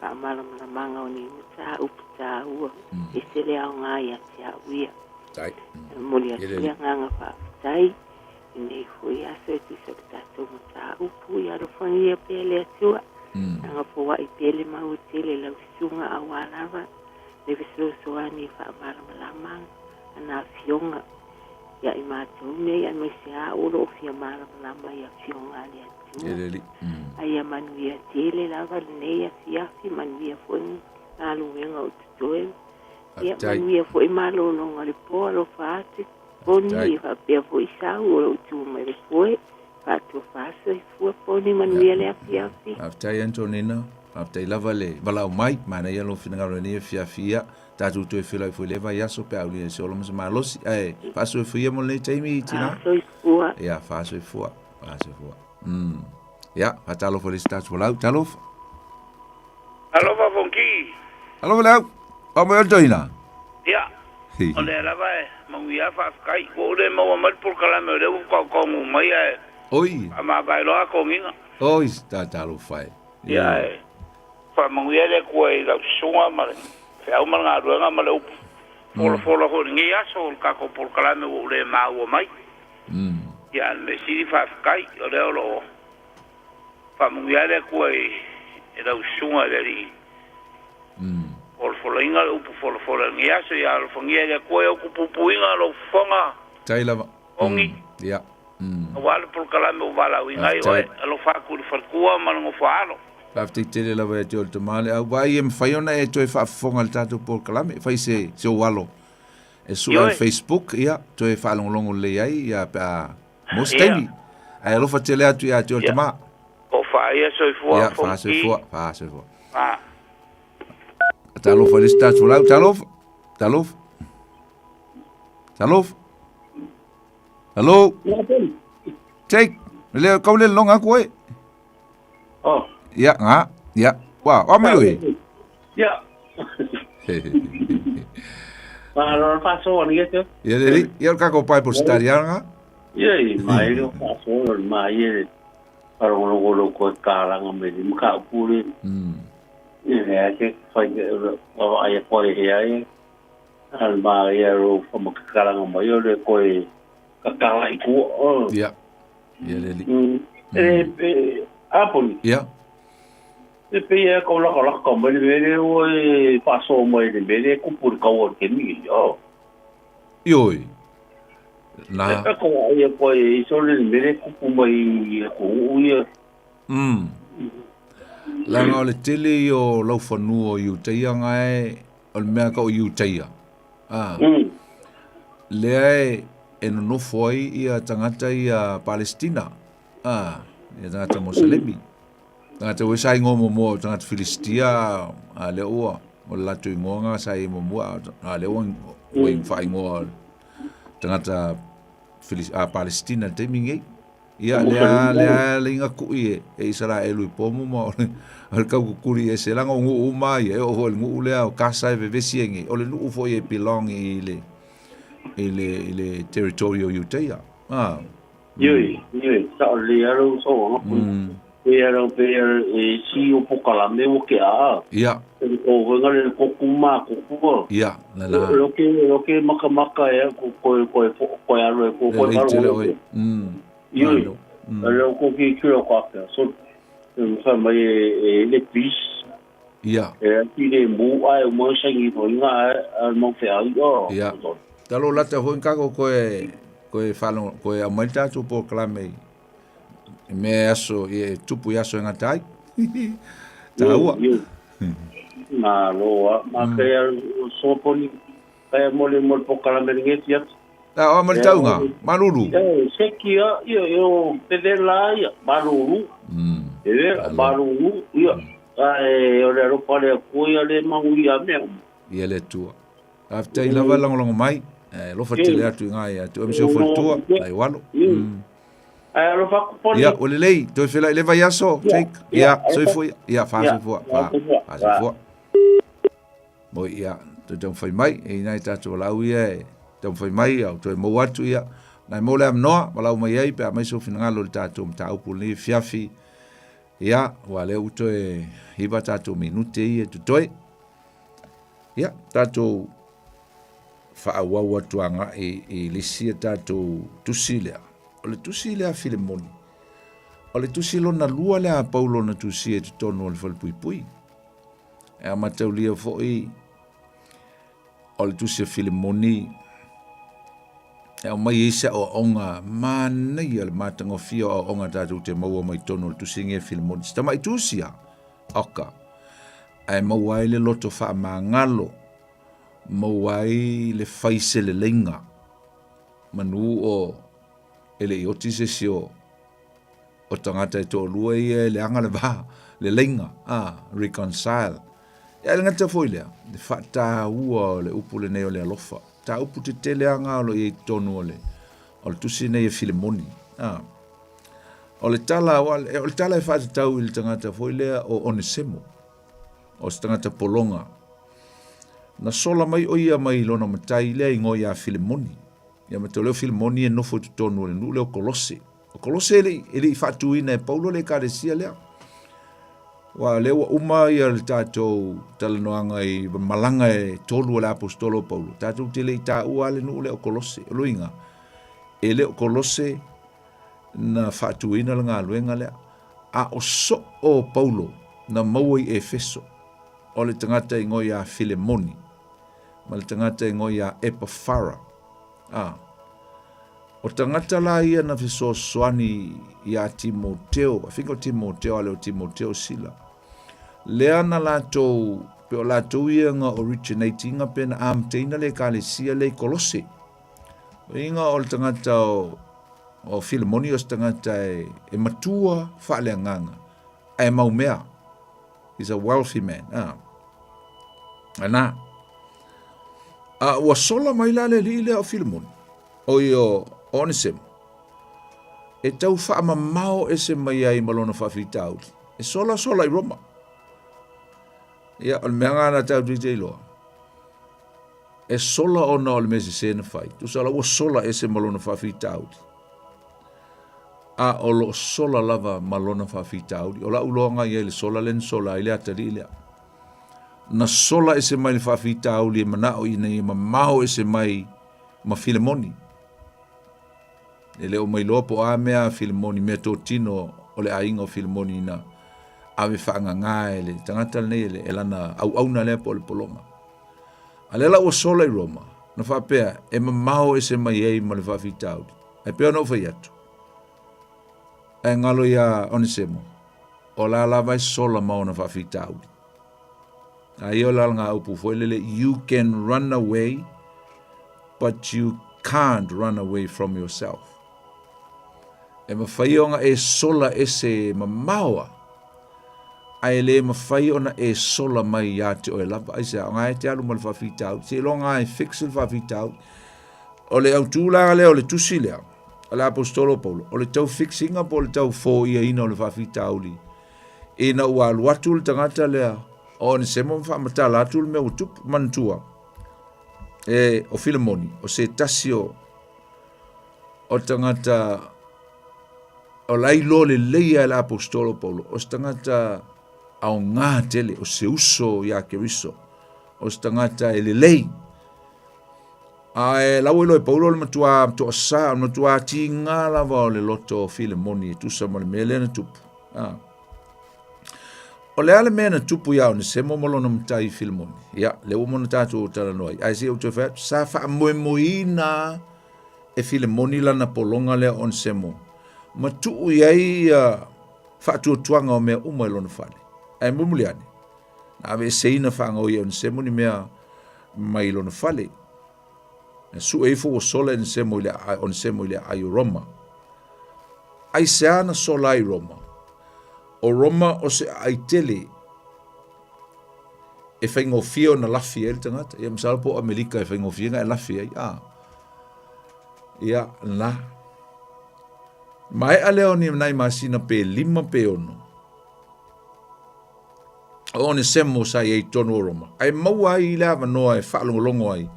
Ka mala manga oni mta upta u. E se le anga ya tia uia. Tai. Molia tia nganga fa tai. Nei foi a se ti se tato mta upu ya ro fangia pele tua. Anga po wa ipele ma utele la sunga awalava. Ne viso soani fa mala manga ana fionga. Ya imatu ne ya mesia uro fia mala ya fionga ya tua. Yeli. Ai manuia tele lava nei a fi manuia foi alu wenga o toe ia manuia foi malo no ngale polo fate poni fa pe foi sa o tu me foi fato fase foi poni manuia le fi After Antonina after lava le bala mai mana ia lo fina ngalo ne fia tatu to fila foi leva ia so pe ali so lo mas malos paso foi mo le taimi tina ya faso foi Ja, atalo for this touch volau, talo. Alo va fonki. Alo volau. Amo yo doina. Ja. Ole la vai, mo ia fa kai ko le mo mal por kala me le ko mai ai. Oi. Ama vai lo ko nginga. Oi, sta talo fai. Ja. Fa mo ia le ko e la suma mal. Fa o mal nga mal o. Por ho ngi aso ka ko por kala me le ma o mai. Ja, me si fa kai ole lo. Familiare koi era usunga dari por folinga o por folinga so ya familiare koi o pupuinga lo fonga taila ongi ya wal por kala me wala winga o lo fa ku falkua mango falo Lafti tele la vai tol tomale au vai em faiona e toi fa fonga tato por kala me fai se walo e su Facebook ya toi fa longo le ai ya pa mostemi ai lo fa tele atu ya tol tomale Ia soi fua ja, fase fua. Talo for this touch volau, talo. Hello. Take. Le kau le longa koe. Oh. Ya, nga. Ya. Wa, o me oi. Ya. Para paso ni esto. Ya le, ya ka ko pai por estar ya nga. Ya, mai lo paso mai para uno ko karang me di maka puri ya ke fai o ai ko ai al ba ya ro como karang mo yo le ko kakala iku ya le apol ya pe ya ko la ko me le o paso mo le me ku pur ko ke mi yo na ko ia ko iso le mere ku mai ko ia la ngole tele yo lo fonu o yu te ngai o me ka o yu te le ai no foi ia tangata ia Palestina ia tangata Muslimi tangata we sai ngomo mo tangata Filistia le o la tu ngonga sai mo le o fai ngo tangata Palestina te mingi ia lea linga kui e Israelu pomo mo al kau kuri e se langa ngu mai e o ngu lea o kasa e vesiengi o le lu fo e belong ile territorio Utah Yui sa le aro so pero e si o pokala me o ke a o ngale ko kuma ko la lo que maka e ko aro ko Yui alo ko ki kilo ko so fa mai le pis e ti le mu ai mo sangi ko nga mo fe ai talo lata ho nkago koe falo koe a malta tu po klame me aso e tupu aso ngatai taua ma loa ma ke so poni pe mole po klame ngeti o malta nga malulu sekia yo pedela ya malulu malulu yo ai ora ro pare ko ya le mangu ya me le tua after ilava long mai lo fatile atu ngai atu am so fortua ai walo ai lo fa poni ya o lei to fela le vai aso take so foi fa mo ya to don't fai mai e nai tatu lau ia don't fai mai au to mo watu ia nai mo le am no lau mai ai pe mai so fina lo tatu mta upu ni fiafi ya wale uto e hiba tatu minute ia to toi ya tatu fa'awawa tuanga e lisia tātou tusilea. O le tusilea Filemoni. O le tusilo na lua lea Paulo na tusia te tono o le falpuipui. E a mataulia fo'i o le tusia Filemoni. E o mai isa o onga manei o le matangofia o onga tātou te maua mai tono o le tusinge Filemoni. Sta mai tusia oka. E maua ele loto fa'a mangalo. Mawai le faise le lenga manu o ele ioti se sio o tangata e tō lua i le anga le ba le lenga reconcile e le ngata foi lea le whata ua le upu le neo le alofa ta upu te tele anga o le i tonu o le tusi nei e Filemoni o le tala e whata tau i le tangata foi lea o Onesemo o se tangata polonga na sola mai o ia mai lona matai lea ingo ia Filemoni. Ia matoleo Filemoni e nofo tutonu le nu leo Kolose. O Kolose ele i fatuina e Paulo le karesia lea. Wa lewa uma ia le tātou talanoanga i malanga e tolu le apostolo Paulo. Tātou te le i tā ua le nu leo Kolose. Luinga, e leo Kolose na fatuina le ngā luenga lea. A o so o Paulo na maua i Efeso. O le tangata ingo ia Filemoni. Ma le tangata ingo ia Epafara. O tangata la ia na fiso soani ia Timoteo. Afingo Timoteo ale o Timoteo sila. Lea na lato, pe o lato ia nga originatinga pena amteina le kalesia le Kolose. Inga o le tangata o Filemoni o tangata e matua whaale nganga. E maumea. He's a wealthy man. Ana. Wa sola mai la le lile o Filemoni. O io Onesimo. E tau wha mamao e se mai ai malona whawhitau. E sola i Roma. Ia, o le mea ngana tau DJ loa. E sola ona o le mese sena whai. Tu sala wa sola e se malona whawhitau. A o lo sola lava malona whawhitau. O la ulonga ia le sola len sola i le atari lea. Na sola e se mai le whawhitau li e manao i nei mamao e se mai ma Filemoni. E leo mai loa po a mea Filemoni mea tō tino o le ainga o Filemoni na awe whaanga ngā e le tangata nei e lana au na lea po le polonga. A lela ua sola i Roma, na whapea e mamao e se mai ei ma le whawhitau. E pea no whai atu. E ngalo ia Onesimo, o la lava e sola mao na whawhitau. A io la ngā upu foilele, you can run away, but you can't run away from yourself. E mawhaionga e sola e se mamaoa, a e le mawhaiona e sola mai ia te oe lapa. Ai se a ngai te alu ma le whawhitau, se lo ngai fix le whawhitau, o le au tūlanga lea o le tusi lea, ala apostolo Paulo o le tau fixinga po le tau fo ia ina o le whawhita auli ina ua aluatu le tangata lea o ni semo whamata latu le mea utup mantua o Filemoni o se tasio o tangata o lailo le leia le apostolo Paulo o se tangata au ngā tele o se uso ia keriso o se tangata le lei e lau ilo e Paulo le matua sa matua ti ngā lava o le loto Filemoni e tusa mo le mele na tupu o le ale mea na tupu iau ni semo molona mtai Filemoni ia le umona tatu o tala noi ai se uto fa sa fa moina e Filemoni lana polonga le on semo matu iai fa tuanga o mea uma lona fale ai mumuliani na ave seina fa ngo ia on semo ni mea mai lona fale su e fo sola en semo ile on semo ile ai Roma ai seana sola ai Roma o Roma o se ai tele e faingo fio na lafi el tangata ia msalpo Amerika e faingo fio na lafi ai ia la mai aleo ni nai masina pe lima pe ono o ne semo sa ai tono Roma ai maua ai la manoa e falongolongo ai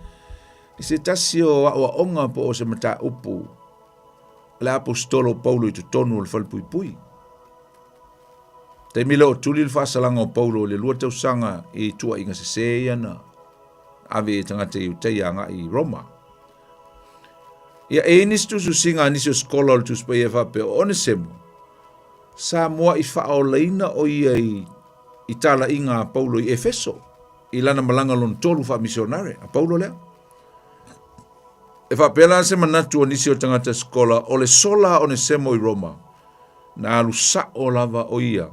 se tasio wa onga po o se mata upu la apostolo Paulo i tonu le falpui te milo tuli le fasalanga o Paulo le lua tausanga i tua inga se seana ave tangata i utaianga i Roma ia enistu su singa nisio skola o tu spaiea pe o ne semo Samoa i faolaina o ia i tala inga Paulo i Efeso i lana malanga lon tolu fa misionare a Paulo lea e whapela se manatu o nisi o tangata skola o le sola o ne semo i Roma na alu sa o lava o ia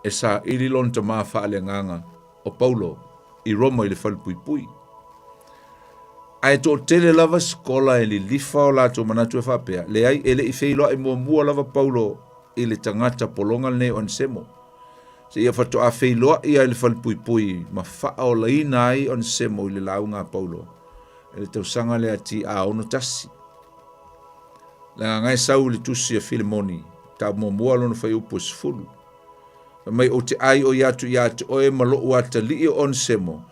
e sa ili lon ta maa whaale nganga o Paulo i Roma i le whalpuipui. Ai tō tele lava skola e li lifa o lato manatu e whapea le ai ele i wheiloa e mua lava Paulo i le tangata polonga ne o semo. Se ia whato a wheiloa i ai le whalpuipui ma wha o laina ai o semo i le launga Paulo. Ele tau sanga le ati a ono tasi. La ngai sau le tusi a Filemoni, ta mua lona whai upo sifuru. Mai o te ai o yatu o e malo wata li on semo,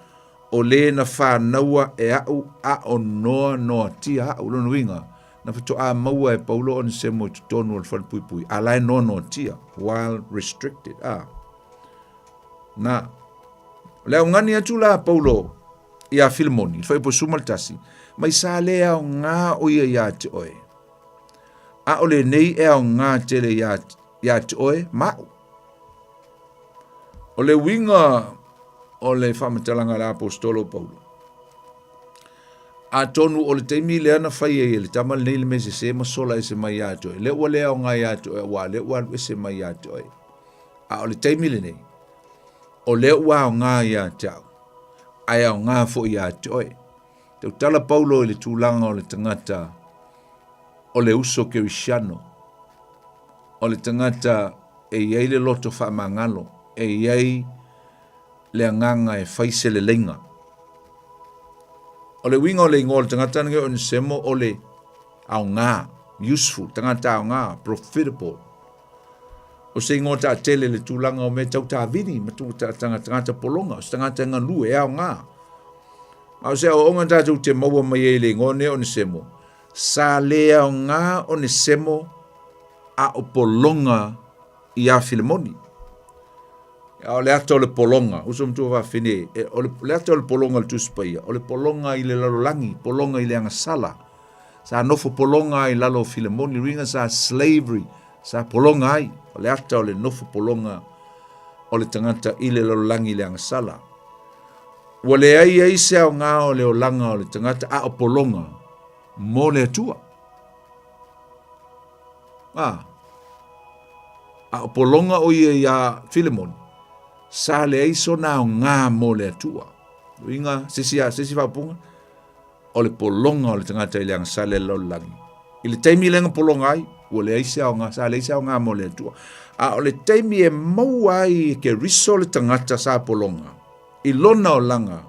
o le na whanaua e au a o noa tia au lona winga, na whato a maua e Paulo on semo i tutonu al whanpuipui, a lai noa tia, while restricted. Na, leo ngani atu la Paulo, ia Filemoni, fai po sumaltasi, mai sa lea o ngā o ia te oe. A ole nei e o ngā tele ia te oe, mau. O le winga o le whamatalanga la apostolo Paulo. A tonu o le teimi lea na fai e le tamal nei le mese se masola e se mai ia te oe. Le ua lea o ngā ia te oe, wa le ua e se mai ia te oe. A o le teimi le nei. O le ua o ngā ia te au. Ai au ngā fo ia te oe. Te utala Paulo i le tūlanga o le tangata o le uso kerisiano. O le tangata e iei le loto whaamangalo. E iei le anganga e whaise le lenga. O le winga o le ingo o le tangata nge o ni semo o le au ngā. Useful. Tangata au ngā. Profitable. O se ingo ta tele le tūlanga o me tau ta vini, ma tu tangata polonga, o se tangata nganu e au ngā. Au se o onga tātou te maua mai e le ngone o ne semo. Sa le au ngā o ne semo a o polonga i a Filemoni. O le ata o le polonga, uso mtua wa fine, o le ata o le polonga le tuspaia, o le polonga i le lalolangi, polonga i le angasala. Sa nofo polonga i lalo Filemoni, ringa sa slavery, sa polonga ai, o le ata o le nofo polonga o le tangata i le lalolangi le angasala. Wa le ai se au ngā o le olanga o le tangata a o polonga mo le atua. A o polonga o ia Filemoni. Sa le ai so na o ngā mo le atua. Inga, sisi whapunga. O le polonga o le tangata i le angasala le lalolangi. I le taimi lenga polonga ai, o le aise au ngā, sa le aise au ngā mo le atua. A o le taimi e mau ai ke riso le tangata sa polonga. I lona o langa,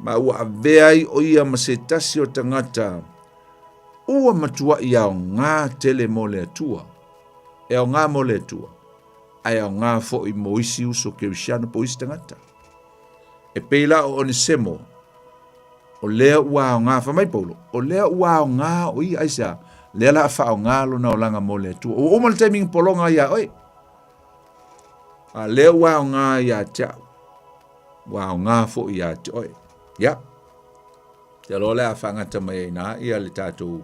ma ua aveai o ia ma se tasi o tangata, ua matua i au ngā tele mo le atua, e au ngā mo le atua, ai au ngā fo i mo isi uso kerisiano po isi tangata. E peila o Onesimo, o lea ua au ngā whamai paulo, o lea ua au ngā o i aisa, lea la wha au ngā lona o langa mo le atua. O omal taiming polonga ia oi, a lea ua au ngā ia tia, ua au ngā fo ia tia oi, ia. Te alo lea whangata mai nā, ia le tātou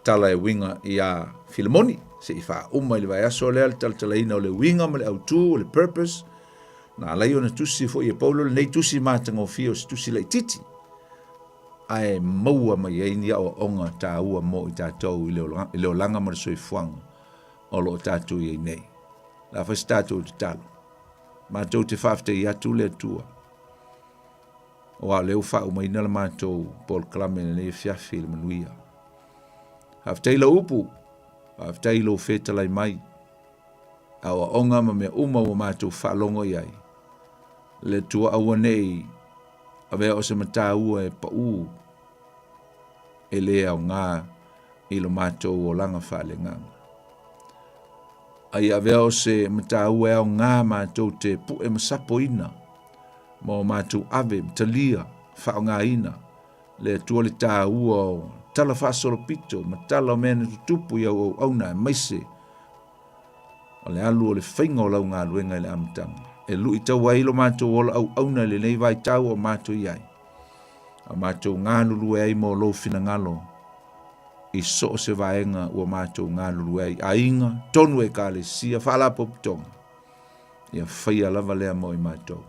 tala e winga ia Filemoni, se i wha uma i le vai aso lea le tala o le winga ma le autu, o le purpose, na lai ona tusi fo i e paulo, le nei tusi mātanga o fio, se tusi lai titi, ai maua mai eini o onga tā ua mo i tātou i leo langa ma le soifuanga, o lo tātou i nei. La whais tātou te talo, mātou te whafte i atu le atua, o a leo wha umaina la mātou Paul Klame na nei fiafi le manuia. Haftai la upu, haftai lo feta lai mai, a o onga ma mea uma o mātou wha longo iai, le tua aua nei, a vea o se mata ua e pa u, e lea o ngā i lo mātou o langa wha le nganga. Ai a vea o se mata ua e o ngā mātou te pu e masapo ina, ma o mātou ave, mtalia, wha o ngā ina, le tua le tā ua o tala wha soropito, ma tala o mena tutupu i au auna e maise, o le alu o le whainga o lau ngā luenga i le amatanga. E lui tau wailo mātou ola au auna le nei vai tau o mātou iai. A mātou ngā lulu e ai mo lo fina ngalo, i so se vaenga o mātou ngā lulu e ai. A inga, tonu e ka le sia, whala popitonga. Ia whaia lava lea mo i mātou.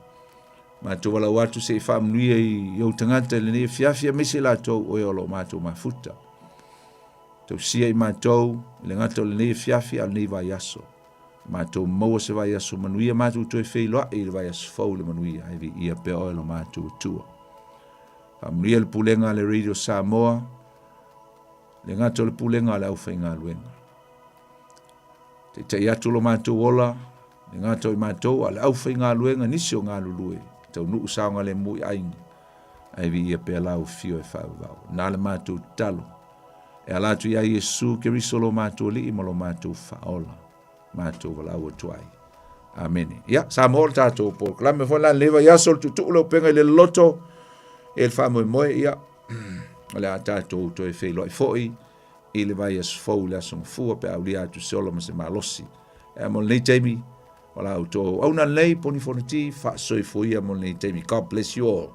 Mātou wala watu se i whamnuia i au tangata le nei fiafia mese la tau o olo mātou mafuta. Tau sia i mātou, le ngata le nei fiafia al nei vai aso. Mātou maua se vai aso manuia mātou toi wheiloa i le vai aso fau le manuia hevi ia pe oelo mātou tua. Whamnuia le pulenga le radio Samoa, le ngata le pulenga le au whainga luenga. Te te atu lo mātou ola, le ngata i mātou ale au whainga luenga nisi o ngā lulue. Tau nuu saonga le mui ainga, hevi ia pe alau fio e whau vau. Nā le mātou talo, e alatu ia Yesu ke risolo mātou li imalo mātou whaola. Mātou walau atuai. Amen. Ia, sa mōr tātou Paul Klame whala lewa iasol tutu le Upega ile Loloto, e le whamoe moe ia, le a tātou to e whelo i foi, i le vai as fau le asong fua pe au li atu seolo ma se malosi. E mo nei teimi, wala au tō. Au na lei poni foniti, fa soi fuia mo nei teimi. God bless you all.